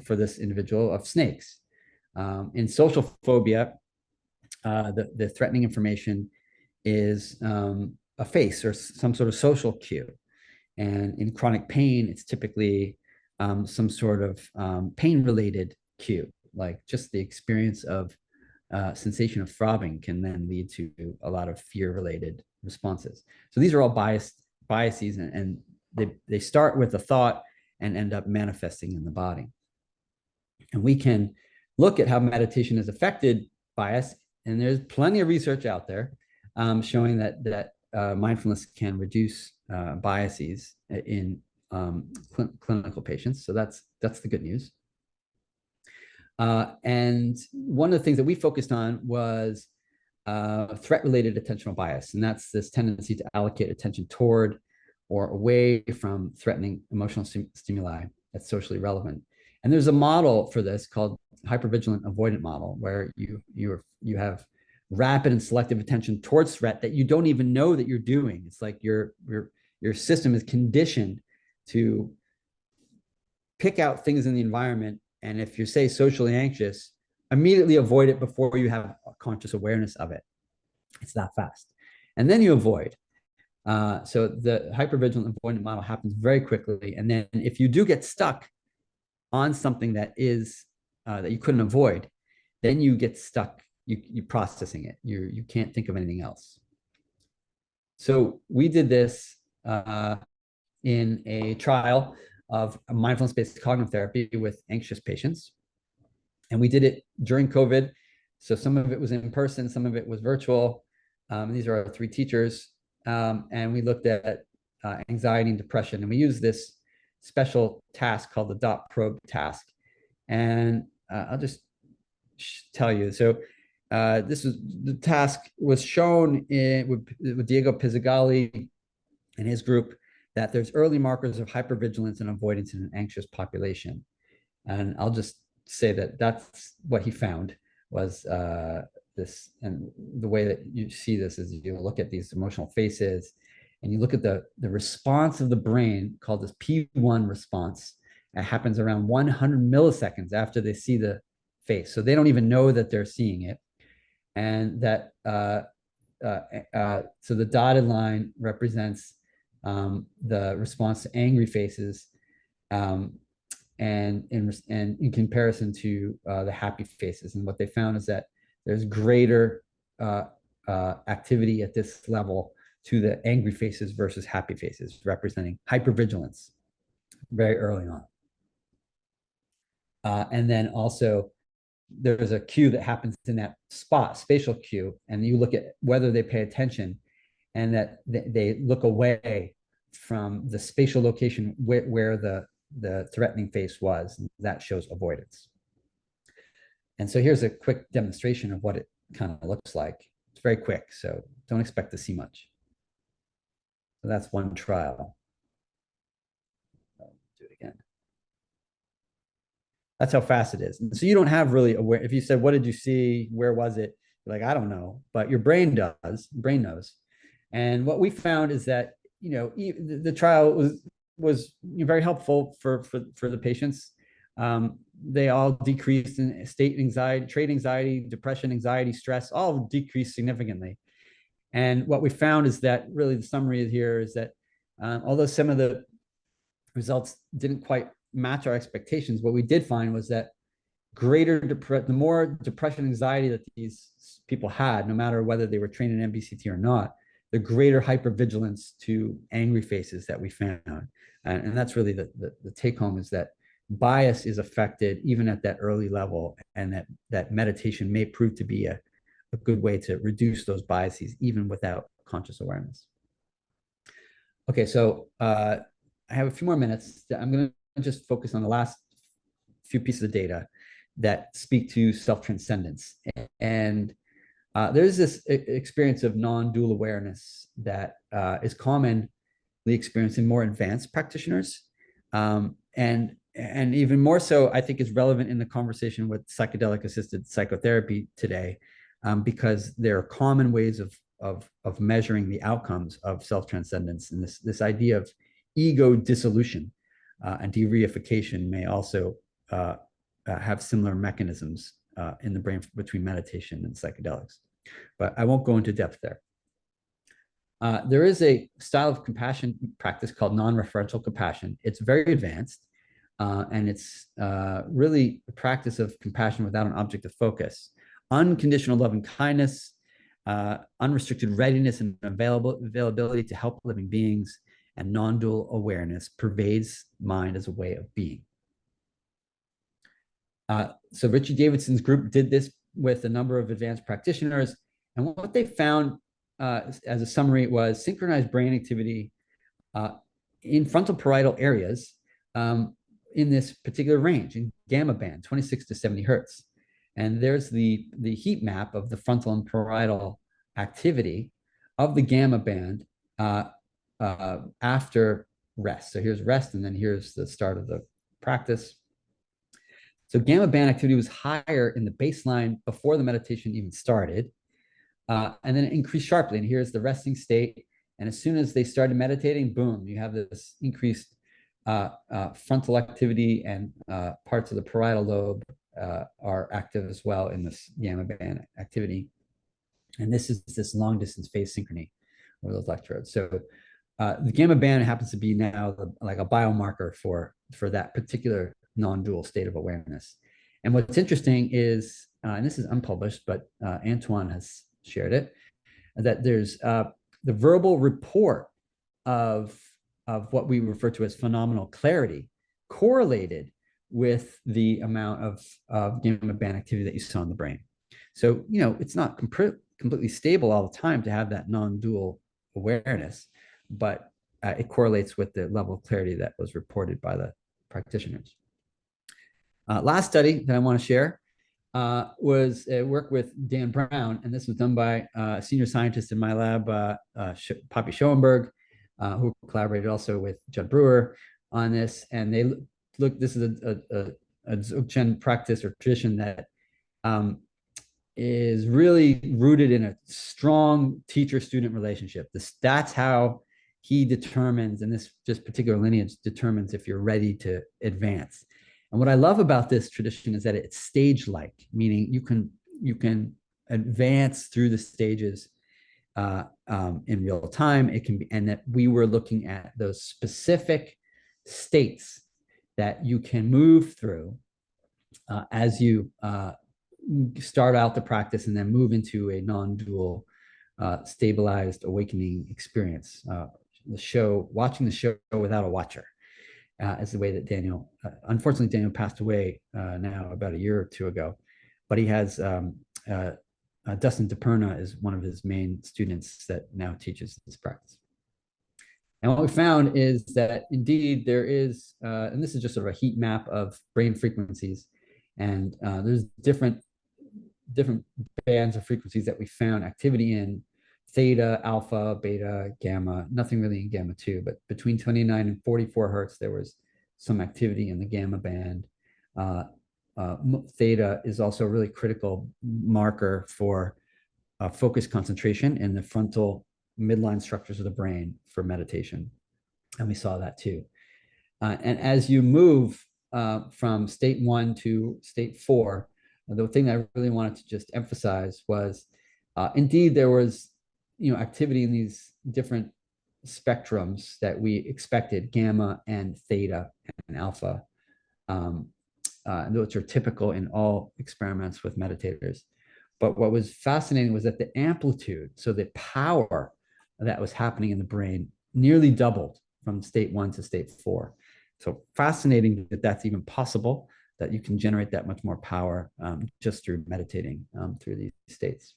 this individual of snakes. In social phobia, the threatening information is a face or some sort of social cue. And in chronic pain, it's typically some sort of pain-related cue, like just the experience of sensation of throbbing can then lead to a lot of fear-related responses. So these are all biases, and they start with a thought and end up manifesting in the body. And we can look at how meditation has affected bias, and there's plenty of research out there showing that mindfulness can reduce biases in clinical patients. So that's the good news. And one of the things that we focused on was threat-related attentional bias, and that's this tendency to allocate attention toward or away from threatening emotional stimuli that's socially relevant. And there's a model for this called hypervigilant avoidant model, where you have rapid and selective attention towards threat that you don't even know that you're doing. It's like your system is conditioned to pick out things in the environment, and if you're, say, socially anxious, immediately avoid it before you have a conscious awareness of it. It's that fast. And then you avoid. So the hypervigilant avoidant model happens very quickly. And then if you do get stuck on something that is that you couldn't avoid, then you get stuck. You processing it. You can't think of anything else. So we did this in a trial of mindfulness-based cognitive therapy with anxious patients. And we did it during COVID. So some of it was in person, some of it was virtual. These are our three teachers. And we looked at anxiety and depression. And we used this special task called the dot probe task. And I'll just tell you. So the task was shown with Diego Pizzagalli and his group, that there's early markers of hypervigilance and avoidance in an anxious population. And I'll just say that that's what he found was this. And the way that you see this is you look at these emotional faces and you look at the response of the brain called this P1 response. It happens around 100 milliseconds after they see the face. So they don't even know that they're seeing it. And that, so the dotted line represents the response to angry faces, and in comparison to the happy faces. And what they found is that there's greater activity at this level to the angry faces versus happy faces, representing hypervigilance very early on. And then also there's a cue that happens in that spot, spatial cue, and you look at whether they pay attention, and that they look away from the spatial location where the threatening face was. That shows avoidance. And so here's a quick demonstration of what it kind of looks like. It's very quick, so don't expect to see much. So that's one trial. I'll do it again. That's how fast it is. And so you don't have really aware. If you said, what did you see? Where was it? You're like, I don't know, but your brain does. Brain knows. And what we found is that, the trial was very helpful for the patients. They all decreased in state anxiety, trait anxiety, depression, anxiety, stress, all decreased significantly. And what we found is that really the summary here is that although some of the results didn't quite match our expectations, what we did find was that the more depression, anxiety that these people had, no matter whether they were trained in MBCT or not, the greater hypervigilance to angry faces that we found. And that's really the take home, is that bias is affected even at that early level, and that meditation may prove to be a good way to reduce those biases even without conscious awareness. Okay, so I have a few more minutes. I'm going to just focus on the last few pieces of data that speak to self-transcendence. And there's this experience of non-dual awareness that is commonly experienced in more advanced practitioners. And even more so, I think is relevant in the conversation with psychedelic-assisted psychotherapy today, because there are common ways of measuring the outcomes of self-transcendence. And this idea of ego dissolution and de-reification may also have similar mechanisms in the brain between meditation and psychedelics. But I won't go into depth there. There is a style of compassion practice called non-referential compassion. It's very advanced, and it's really a practice of compassion without an object of focus. Unconditional love and kindness, unrestricted readiness and availability to help living beings, and non-dual awareness pervades mind as a way of being. So Richie Davidson's group did this with a number of advanced practitioners, and what they found as a summary was synchronized brain activity in frontal parietal areas in this particular range, in gamma band, 26 to 70 hertz. And there's the heat map of the frontal and parietal activity of the gamma band after rest. So here's rest, and then here's the start of the practice. So gamma band activity was higher in the baseline before the meditation even started, and then it increased sharply. And here's the resting state. And as soon as they started meditating, boom, you have this increased frontal activity, and parts of the parietal lobe are active as well in this gamma band activity. And this is this long distance phase synchrony of those electrodes. So the gamma band happens to be now like a biomarker for that particular non-dual state of awareness. And what's interesting is, and this is unpublished, but Antoine has shared it, that there's the verbal report of what we refer to as phenomenal clarity correlated with the amount of gamma band activity that you saw in the brain. So, it's not completely stable all the time to have that non-dual awareness, but it correlates with the level of clarity that was reported by the practitioners. Last study that I want to share was work with Dan Brown, and this was done by a senior scientist in my lab, Poppy Schoenberg, who collaborated also with Judd Brewer on this. And they this is a Dzogchen practice or tradition that is really rooted in a strong teacher-student relationship. That's how he determines, and this just particular lineage determines if you're ready to advance. And what I love about this tradition is that it's stage-like, meaning you can advance through the stages in real time. It can be, and that we were looking at those specific states that you can move through as you start out the practice and then move into a non-dual stabilized awakening experience. Watching the show without a watcher. Is the way that Daniel, unfortunately, Daniel passed away now about a year or two ago, but he has Dustin DePerna is one of his main students that now teaches this practice. And what we found is that indeed there is, and this is just sort of a heat map of brain frequencies, and there's different bands of frequencies that we found activity in: theta, alpha, beta, gamma, nothing really in gamma 2, but between 29 and 44 hertz, there was some activity in the gamma band. Theta is also a really critical marker for focus concentration in the frontal midline structures of the brain for meditation. And we saw that too. And as you move from state 1 to state 4, the thing that I really wanted to just emphasize was indeed there was activity in these different spectrums that we expected, gamma and theta and alpha. Those are typical in all experiments with meditators. But what was fascinating was that the amplitude, so the power that was happening in the brain, nearly doubled from state 1 to state 4. So fascinating that that's even possible, that you can generate that much more power just through meditating through these states.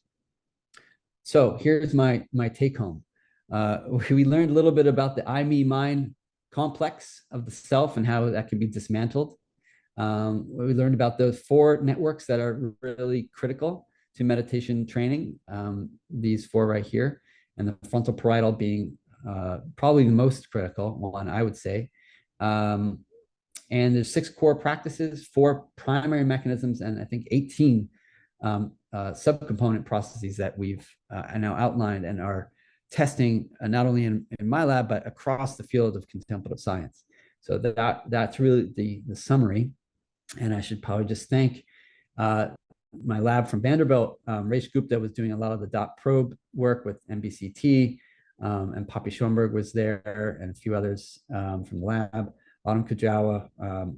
So here's my take home. We learned a little bit about the I, me, mine complex of the self and how that can be dismantled. We learned about those 4 networks that are really critical to meditation training, these 4 right here, and the frontal parietal being probably the most critical one, I would say. And there's 6 core practices, 4 primary mechanisms, and I think 18 subcomponent processes that we've now outlined and are testing not only in my lab, but across the field of contemplative science. So that's really the summary. And I should probably just thank my lab from Vanderbilt, Raish Gupta was doing a lot of the dot probe work with MBCT, and Poppy Schoenberg was there, and a few others from the lab. Autumn Kujawa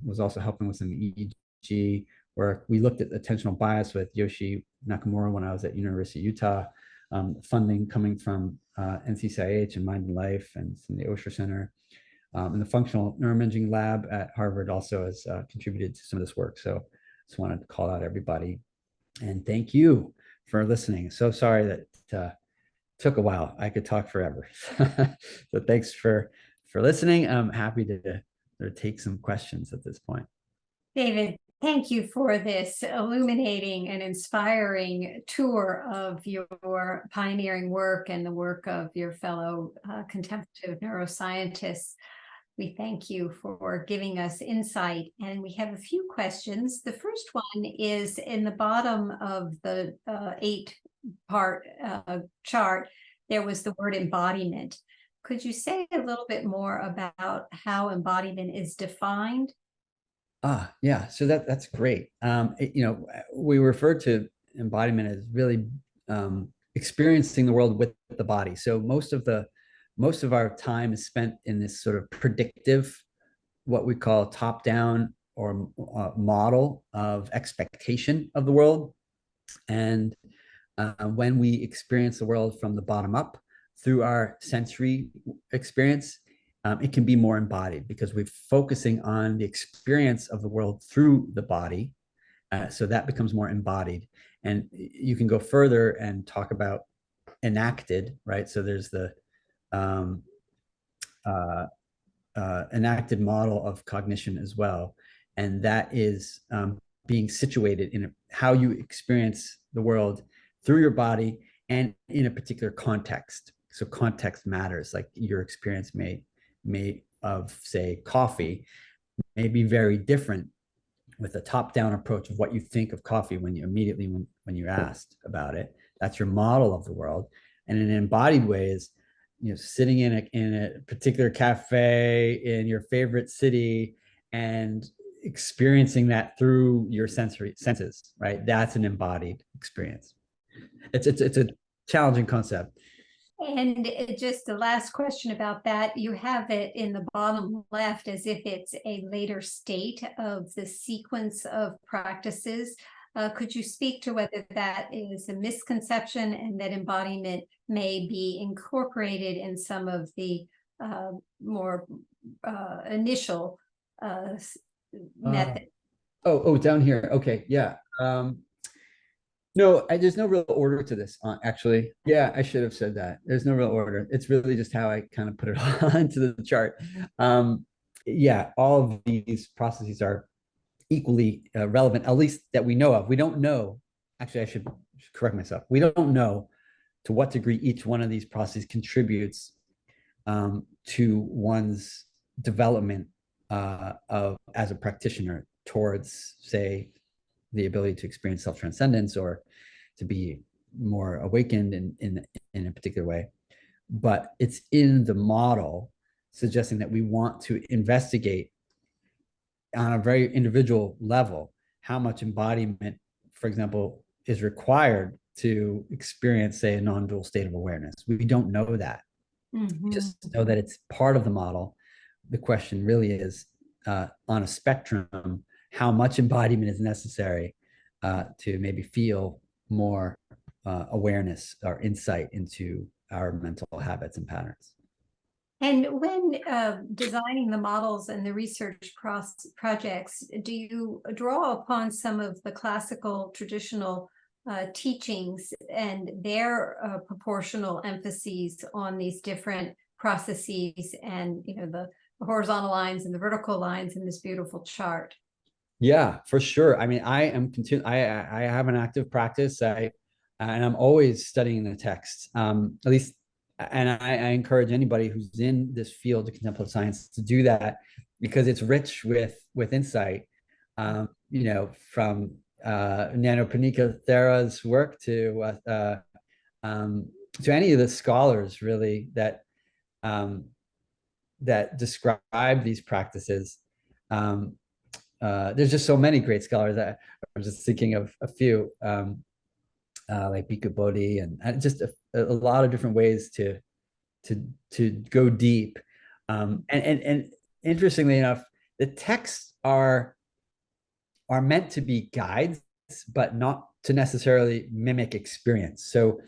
was also helping with some EEG work. We looked at attentional bias with Yoshi Nakamura when I was at University of Utah. Funding coming from NCCIH and Mind and Life and from the Osher Center. And the functional neuroimaging lab at Harvard also has contributed to some of this work. So just wanted to call out everybody. And thank you for listening. So sorry that took a while. I could talk forever. So thanks for listening. I'm happy to take some questions at this point. David, thank you for this illuminating and inspiring tour of your pioneering work and the work of your fellow contemplative neuroscientists. We thank you for giving us insight, and we have a few questions. The first one is in the bottom of the 8-part chart, there was the word embodiment. Could you say a little bit more about how embodiment is defined? Yeah, so that's great. We refer to embodiment as really experiencing the world with the body. So most of our time is spent in this sort of predictive, what we call top-down or model of expectation of the world. And when we experience the world from the bottom up through our sensory experience, it can be more embodied because we're focusing on the experience of the world through the body. So that becomes more embodied. And you can go further and talk about enacted, right? So there's the enacted model of cognition as well. And that is being situated in how you experience the world through your body and in a particular context. So context matters, like your experience may of, say, coffee may be very different with a top-down approach of what you think of coffee when you immediately when you're asked about it. That's your model of the world. And in an embodied way is, sitting in a particular cafe in your favorite city and experiencing that through your senses, right? That's an embodied experience. It's a challenging concept. And just the last question about that, you have it in the bottom left as if it's a later state of the sequence of practices. Could you speak to whether that is a misconception and that embodiment may be incorporated in some of the more initial methods? Down here. Okay, yeah. No, there's no real order to this, actually. Yeah, I should have said that. There's no real order. It's really just how I kind of put it onto the chart. Yeah, all of these processes are equally relevant, at least that we know of. We don't know, actually, I should correct myself. We don't know to what degree each one of these processes contributes to one's development as a practitioner towards, say, the ability to experience self-transcendence or to be more awakened in a particular way. But it's in the model suggesting that we want to investigate on a very individual level how much embodiment, for example, is required to experience, say, a non-dual state of awareness. We don't know that. We just know that it's part of the model. The question really is, on a spectrum, how much embodiment is necessary to maybe feel more awareness or insight into our mental habits and patterns. And when designing the models and the research projects, do you draw upon some of the classical traditional teachings and their proportional emphases on these different processes and the horizontal lines and the vertical lines in this beautiful chart? Yeah, for sure. I mean, I have an active practice. And I'm always studying the text, at least. And I encourage anybody who's in this field of contemplative science to do that because it's rich with insight. From Nyanaponika Thera's work to any of the scholars really that describe these practices. There's just so many great scholars. I'm just thinking of a few, like Bhikkhu Bodhi, and just a lot of different ways to to go deep. And interestingly enough, the texts are meant to be guides, but not to necessarily mimic experience. So,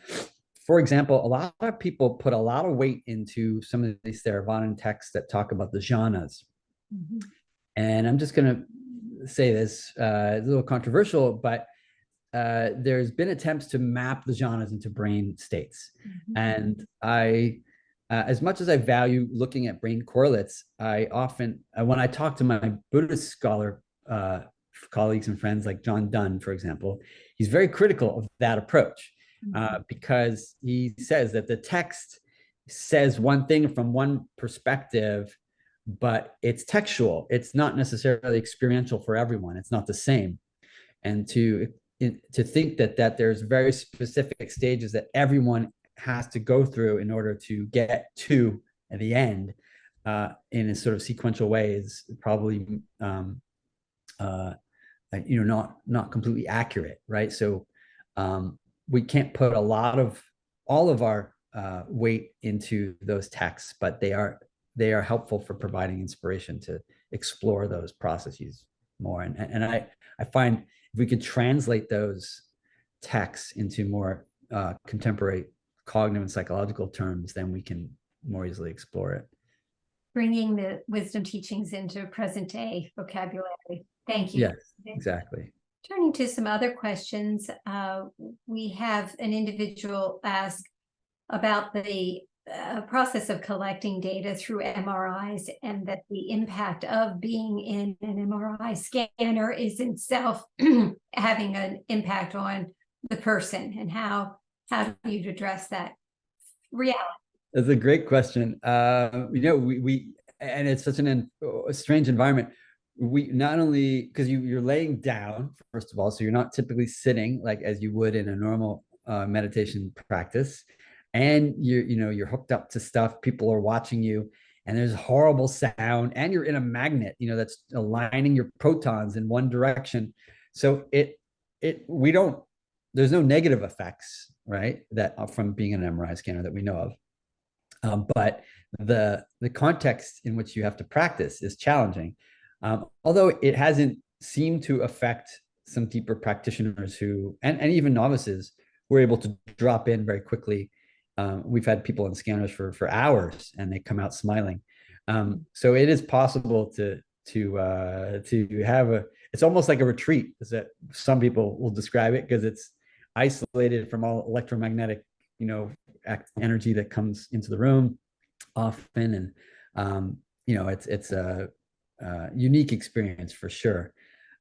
for example, a lot of people put a lot of weight into some of these Theravadan texts that talk about the jhanas. Mm-hmm. And I'm just going to say this, it's a little controversial, but there's been attempts to map the jhanas into brain states. Mm-hmm. And as much as I value looking at brain correlates, I often, when I talk to my Buddhist scholar colleagues and friends like John Dunn, for example, he's very critical of that approach because he says that the text says one thing from one perspective, but it's textual. It's not necessarily experiential for everyone. It's not the same. And to think that there's very specific stages that everyone has to go through in order to get to at the end in a sort of sequential way is probably not completely accurate, right? So we can't put all of our weight into those texts, but they are helpful for providing inspiration to explore those processes more. And I find if we could translate those texts into more contemporary cognitive and psychological terms, then we can more easily explore it. Bringing the wisdom teachings into present day vocabulary. Thank you. Yes, exactly. Turning to some other questions, we have an individual ask about the process of collecting data through MRIs, and that the impact of being in an MRI scanner is itself having an impact on the person, and how do you address that reality? That's a great question. We and it's such a strange environment. We not only, because you're laying down, first of all, so you're not typically sitting like as you would in a normal meditation practice, and you're hooked up to stuff. People are watching you, and there's horrible sound, and you're in a magnet, that's aligning your protons in one direction. So there's no negative effects, right, that from being an MRI scanner that we know of. But the context in which you have to practice is challenging, although it hasn't seemed to affect some deeper practitioners who, and even novices, who are able to drop in very quickly. We've had people in scanners for hours, and they come out smiling. So it is possible to have it's almost like a retreat, is that some people will describe it, because it's isolated from all electromagnetic energy that comes into the room often, and it's a unique experience for sure.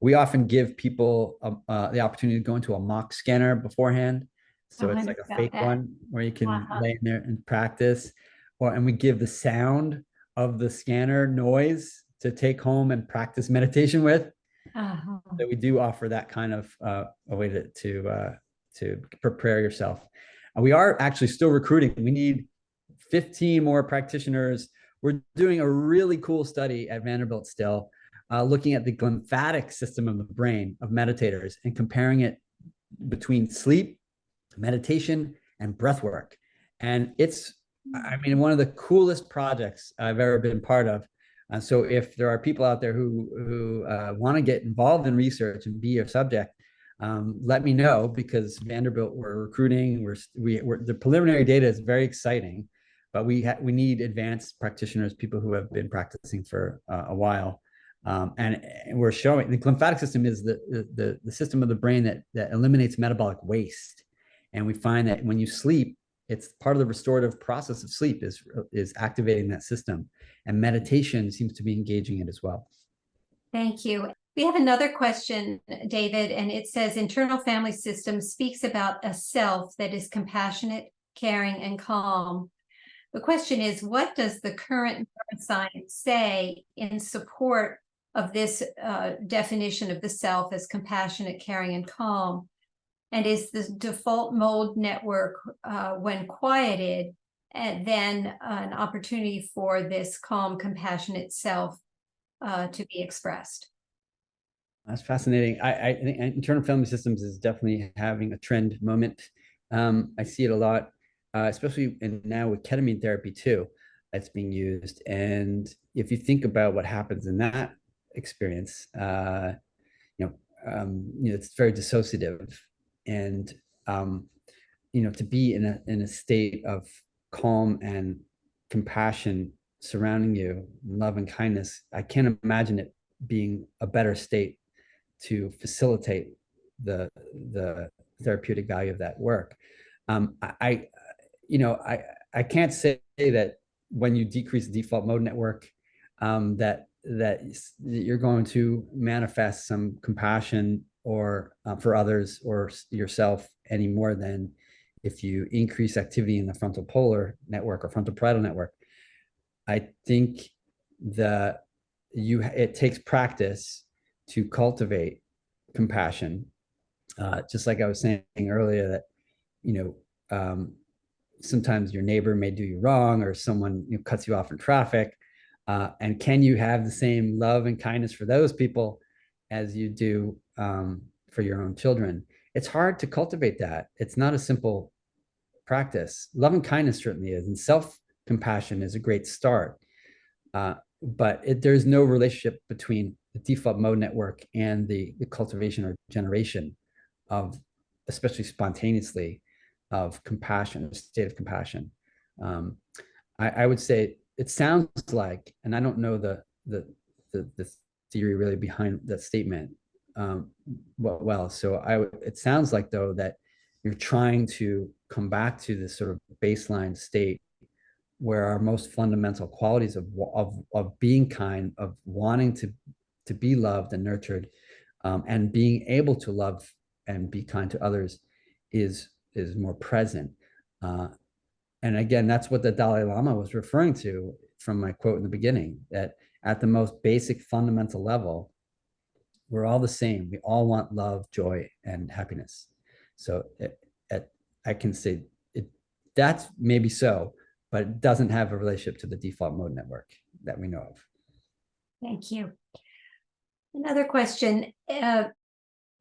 We often give people the opportunity to go into a mock scanner beforehand, so it's like a fake one where you can lay in there and practice, and we give the sound of the scanner noise to take home and practice meditation with. So we do offer that kind of a way to prepare yourself. And we are actually still recruiting. We need 15 more practitioners. We're doing a really cool study at Vanderbilt still, looking at the lymphatic system of the brain of meditators and comparing it between sleep, meditation, and breath work. And it's, one of the coolest projects I've ever been part of. So if there are people out there who want to get involved in research and be your subject, let me know, because Vanderbilt, we're recruiting. We're the preliminary data is very exciting, but we need advanced practitioners, people who have been practicing for a while, and we're showing the lymphatic system is the system of the brain that eliminates metabolic waste, and we find that when you sleep, it's part of the restorative process of sleep is activating that system, and meditation seems to be engaging it as well. Thank you. We have another question, David, and it says internal family system speaks about a self that is compassionate, caring, and calm. The question is, what does the current neuroscience say in support of this definition of the self as compassionate, caring, and calm? And is the default mode network, when quieted, and then an opportunity for this calm, compassionate self to be expressed? That's fascinating. I think internal family systems is definitely having a trend moment. I see it a lot. especially and now with ketamine therapy too, that's being used. And if you think about what happens in that experience, it's very dissociative, and to be in a state of calm and compassion surrounding you, love and kindness, I can't imagine it being a better state to facilitate the the therapeutic value of that work. I you know I can't say that when you decrease the default mode network, that you're going to manifest some compassion or for others or yourself any more than if you increase activity in the frontal polar network or frontal parietal network. I think that it takes practice to cultivate compassion. Just like I was saying earlier, that you sometimes your neighbor may do you wrong, or someone cuts you off in traffic, and can you have the same love and kindness for those people as you do for your own children? It's hard to cultivate that. It's not a simple practice. Love and kindness certainly is, and self-compassion is a great start. But there's no relationship between the default mode network and the cultivation or generation of, especially spontaneously, of compassion, a state of compassion. I would say it sounds like, and I don't know the theory really behind that statement well. So it sounds like though that you're trying to come back to this sort of baseline state where our most fundamental qualities of being kind, of wanting to be loved and nurtured, and being able to love and be kind to others is more present. And again, that's what the Dalai Lama was referring to from my quote in the beginning, that at the most basic fundamental level, we're all the same. We all want love, joy, and happiness. So I can say that's maybe so, but it doesn't have a relationship to the default mode network that we know of. Thank you. Another question.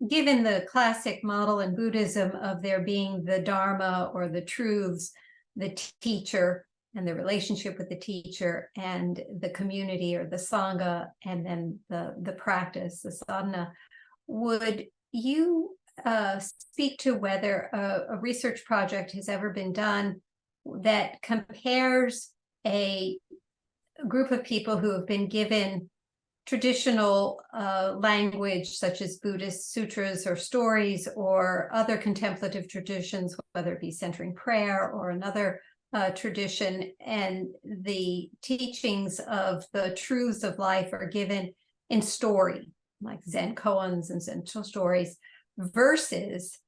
Given the classic model in Buddhism of there being the Dharma or the truths, the teacher and the relationship with the teacher, and the community or the Sangha, and then the practice, the sadhana, would you speak to whether a research project has ever been done that compares a group of people who have been given traditional language, such as Buddhist sutras or stories or other contemplative traditions, whether it be centering prayer or another tradition, and the teachings of the truths of life are given in story, like Zen koans and Zen stories, versus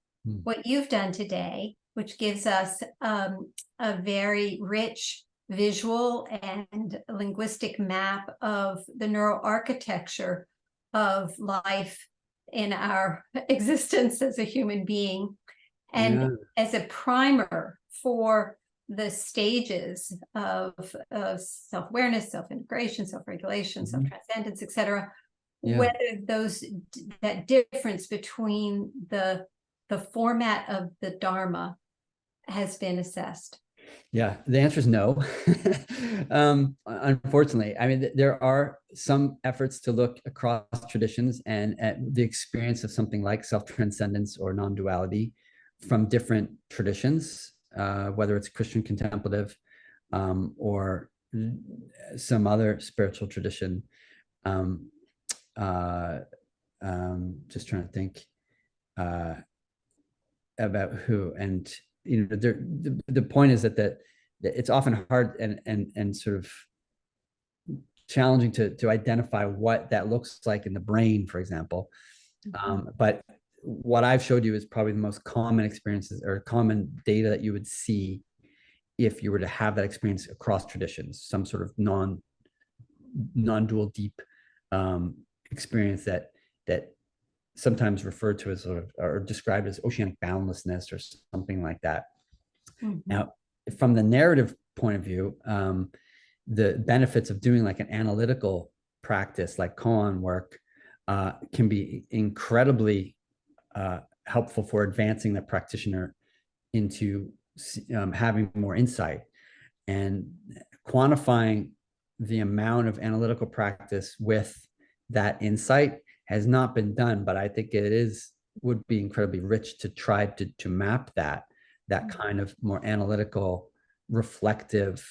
what you've done today, which gives us a very rich visual and linguistic map of the neuroarchitecture of life in our existence as a human being, and as a primer for the stages of self-awareness, self-integration, self-regulation, self-transcendence, etc. Whether that difference between the format of the Dharma has been assessed. Yeah, the answer is no. Unfortunately, I mean, there are some efforts to look across traditions and at the experience of something like self-transcendence or non-duality from different traditions, whether it's Christian contemplative or some other spiritual tradition. Just trying to think about who. And the point is that it's often hard and sort of challenging to identify what that looks like in the brain, for example. But what I've showed you is probably the most common experiences or common data that you would see if you were to have that experience across traditions, some sort of non-dual deep experience that sometimes referred to as sort of, or described as oceanic boundlessness or something like that. Now, from the narrative point of view, the benefits of doing like an analytical practice like koan work can be incredibly helpful for advancing the practitioner into having more insight, and quantifying the amount of analytical practice with that insight has not been done, but I think would be incredibly rich to try to map that kind of more analytical, reflective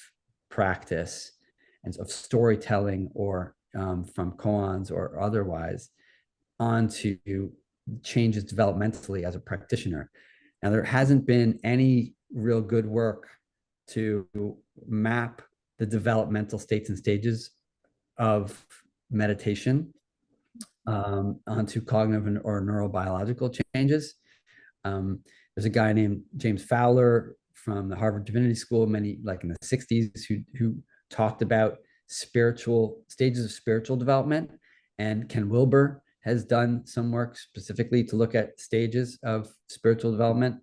practice and of storytelling, or from koans or otherwise, onto changes developmentally as a practitioner. Now, there hasn't been any real good work to map the developmental states and stages of meditation onto cognitive or neurobiological changes. There's a guy named James Fowler from the Harvard Divinity School, like in the 60s, who talked about spiritual stages of spiritual development. And Ken Wilber has done some work specifically to look at stages of spiritual development.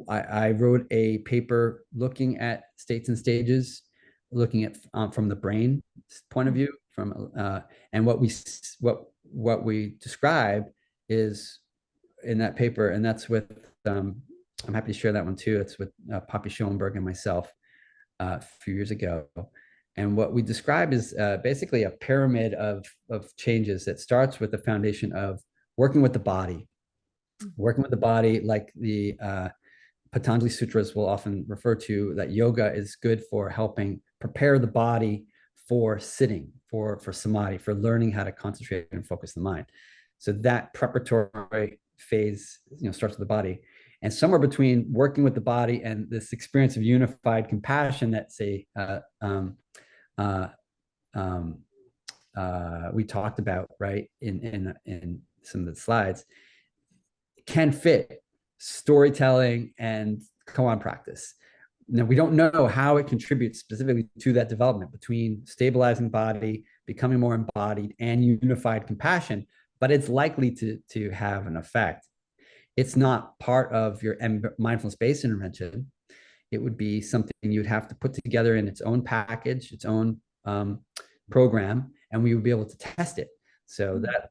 I wrote a paper looking at states and stages, looking at from the brain point of view, and what we describe is in that paper, and that's with I'm happy to share that one too. It's with Poppy Schoenberg and myself a few years ago. And what we describe is basically a pyramid of changes that starts with the foundation of working with the body, like the Patanjali Sutras will often refer to, that yoga is good for helping prepare the body for sitting, for samadhi, for learning how to concentrate and focus the mind. So that preparatory phase, starts with the body. And somewhere between working with the body and this experience of unified compassion that, say, we talked about, right, in some of the slides, can fit storytelling and koan practice. Now, we don't know how it contributes specifically to that development between stabilizing body, becoming more embodied, and unified compassion, but it's likely to have an effect. It's not part of your mindfulness-based intervention. It would be something you'd have to put together in its own package, its own program, and we would be able to test it. So that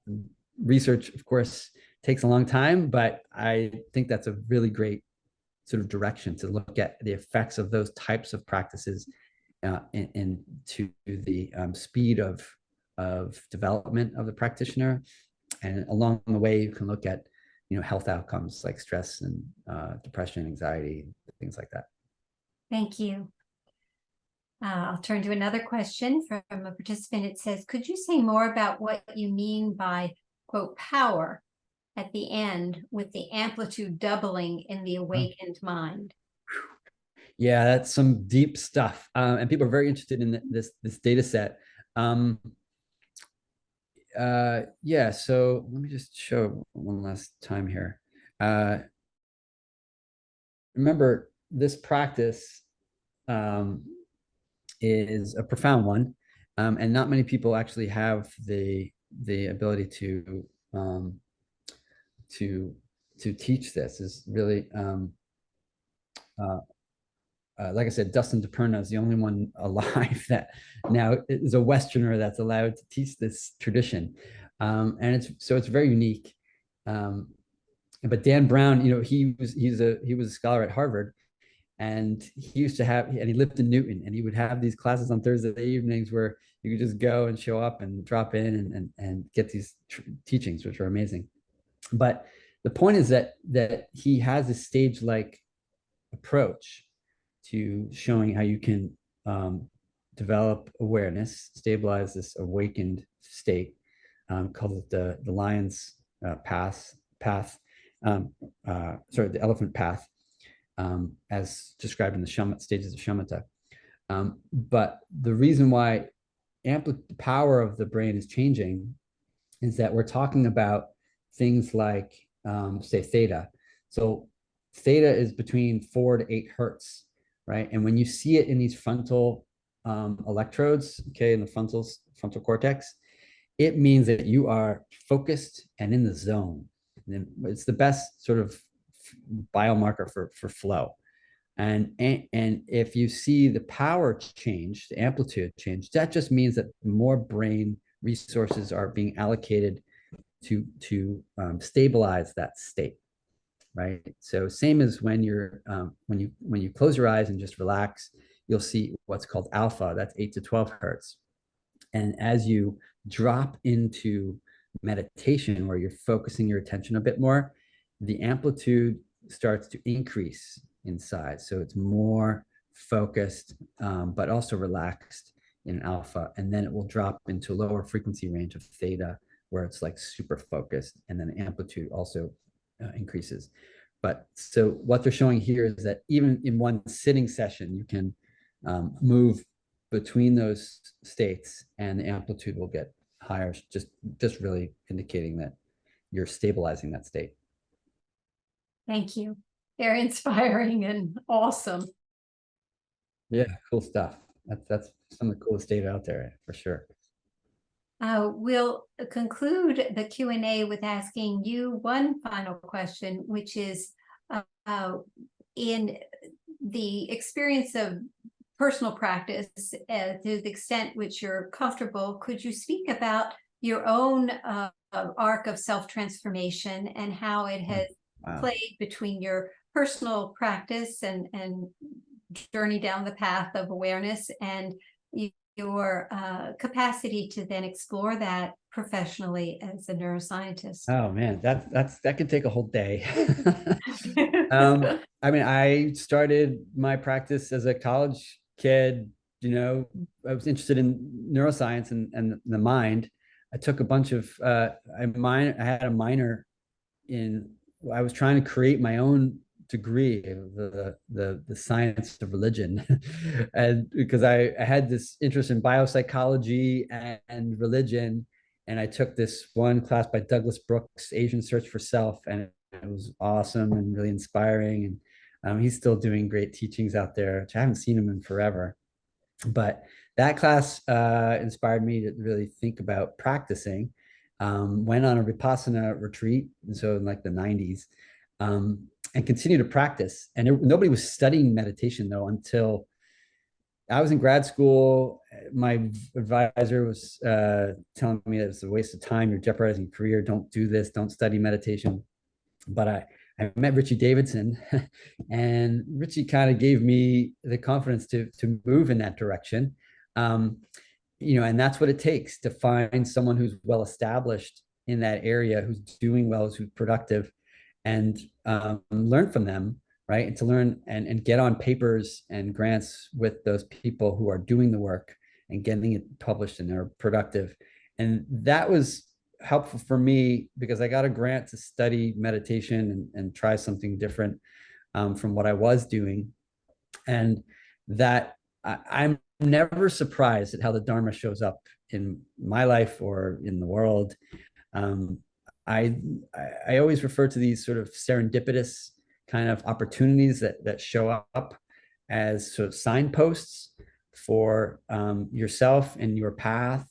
research, of course, takes a long time, but I think that's a really great sort of direction to look at the effects of those types of practices into the speed of development of the practitioner. And along the way, you can look at health outcomes like stress and depression, anxiety, things like that. Thank you. I'll turn to another question from a participant. It says, could you say more about what you mean by, quote, power at the end, with the amplitude doubling in the awakened mind? Yeah, that's some deep stuff. And people are very interested in this data set. Yeah, so let me just show one last time here. Remember, this practice is a profound one, and not many people actually have the ability to teach this. Is really like I said, Dustin DePerna is the only one alive that now is a Westerner that's allowed to teach this tradition, and it's very unique. But Dan Brown, he was a scholar at Harvard, and he used to have, and he lived in Newton, and he would have these classes on Thursday evenings where you could just go and show up and drop in and get these teachings, which are amazing. But the point is that he has a stage-like approach to showing how you can develop awareness, stabilize this awakened state, called the lion's path, the elephant path, as described in the stages of shamatha. But the reason why the power of the brain is changing is that we're talking about things like, say, theta. So theta is between 4 to 8 hertz, right? And when you see it in these frontal electrodes, okay, in the frontal cortex, it means that you are focused and in the zone. And it's the best sort of biomarker for flow. And if you see the power change, the amplitude change, that just means that more brain resources are being allocated to stabilize that state. right? So same as when you're when you close your eyes and just relax, you'll see what's called alpha. That's 8 to 12 hertz. And as you drop into meditation, where you're focusing your attention a bit more, the amplitude starts to increase in size. So it's more focused, but also relaxed in alpha. And then it will drop into a lower frequency range of theta, where it's like super focused. And then the amplitude also increases. But so what they're showing here is that even in one sitting session, you can move between those states and the amplitude will get higher, just really indicating that you're stabilizing that state. Thank you. Very inspiring and awesome. Yeah, cool stuff. That's some of the coolest data out there for sure. We'll conclude the Q&A with asking you one final question, which is in the experience of personal practice, to the extent which you're comfortable, could you speak about your own arc of self-transformation and how it has played between your personal practice and journey down the path of awareness and your capacity to then explore that professionally as a neuroscientist? Oh man, that could take a whole day. I mean, I started my practice as a college kid. I was interested in neuroscience and the mind. I took a bunch of I had a minor in. I was trying to create my own degree of the science of religion, and because I had this interest in biopsychology and religion, and I took this one class by Douglas Brooks, Asian Search for Self, and it was awesome and really inspiring. And he's still doing great teachings out there, which I haven't seen him in forever. But that class inspired me to really think about practicing. Went on a Vipassana retreat, and so in like the 90s, and continued to practice. And nobody was studying meditation though until I was in grad school. My advisor was telling me that it's a waste of time. You're jeopardizing your career. Don't do this. Don't study meditation. But I met Richie Davidson, and Richie kind of gave me the confidence to move in that direction. And that's what it takes to find someone who's well established in that area, who's doing well, who's productive, and learn from them, right? And to learn and get on papers and grants with those people who are doing the work and getting it published and they're productive. And that was helpful for me because I got a grant to study meditation and try something different from what I was doing. And that I'm never surprised at how the Dharma shows up in my life or in the world. I always refer to these sort of serendipitous kind of opportunities that show up as sort of signposts for yourself and your path.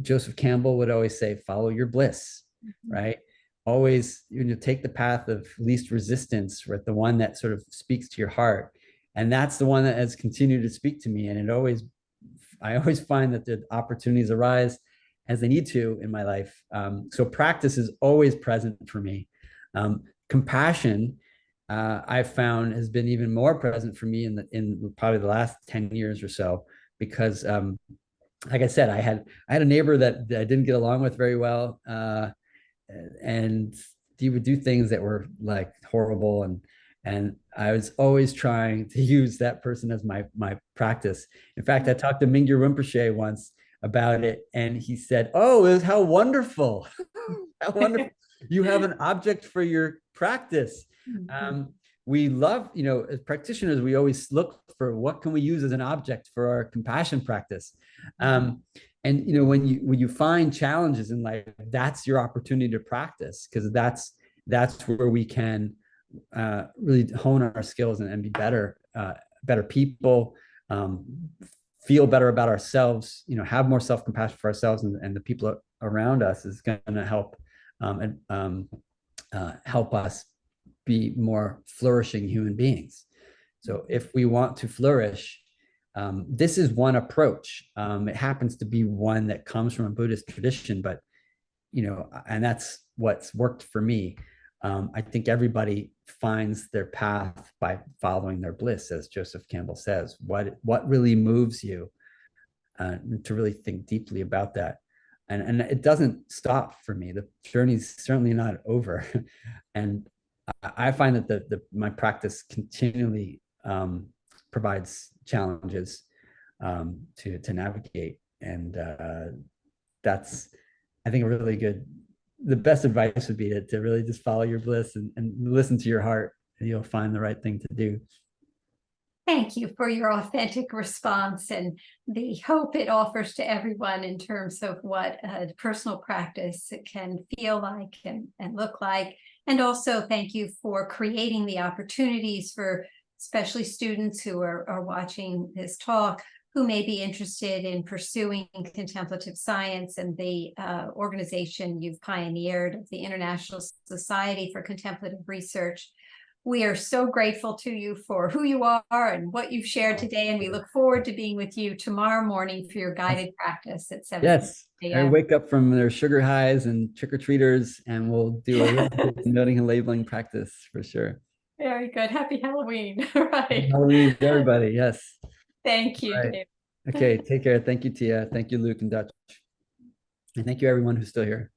Joseph Campbell would always say, follow your bliss, right? Always, take the path of least resistance, right? The one that sort of speaks to your heart. And that's the one that has continued to speak to me. And I always find that the opportunities arise as they need to in my life. So practice is always present for me. Compassion, I've found has been even more present for me in probably the last 10 years or so, because like I said, I had a neighbor that I didn't get along with very well, and he would do things that were like horrible, and I was always trying to use that person as my practice. In fact, I talked to Mingyur Rinpoche once about it, and he said, "Oh, how wonderful! How wonderful! You have an object for your practice." We love, as practitioners, we always look for what can we use as an object for our compassion practice. And when you find challenges in life, that's your opportunity to practice, because that's where we can really hone our skills and be better people, feel better about ourselves, have more self-compassion for ourselves and the people around us is going to help help us be more flourishing human beings. So if we want to flourish, this is one approach. It happens to be one that comes from a Buddhist tradition, but and that's what's worked for me. I think everybody finds their path by following their bliss, as Joseph Campbell says. What really moves you? To really think deeply about that. And it doesn't stop for me. The journey's certainly not over. And I find that my practice continually provides challenges to navigate. And that's, I think, a really good, the best advice would be to really just follow your bliss and listen to your heart, and you'll find the right thing to do. Thank you for your authentic response and the hope it offers to everyone in terms of what a personal practice can feel like and look like. And also thank you for creating the opportunities for especially students who are watching this talk who may be interested in pursuing contemplative science, and the organization you've pioneered, the International Society for Contemplative Research. We are so grateful to you for who you are and what you've shared today, and we look forward to being with you tomorrow morning for your guided practice at 7 Yes, I a.m. wake up from their sugar highs and trick-or-treaters, and we'll do a really good noting and labeling practice for sure. Very good. Happy Halloween. Right. Halloween to everybody. Yes. Thank you, All right. Dave. Okay, take care. Thank you, Tia. Thank you, Luke and Dutch. And thank you, everyone who's still here.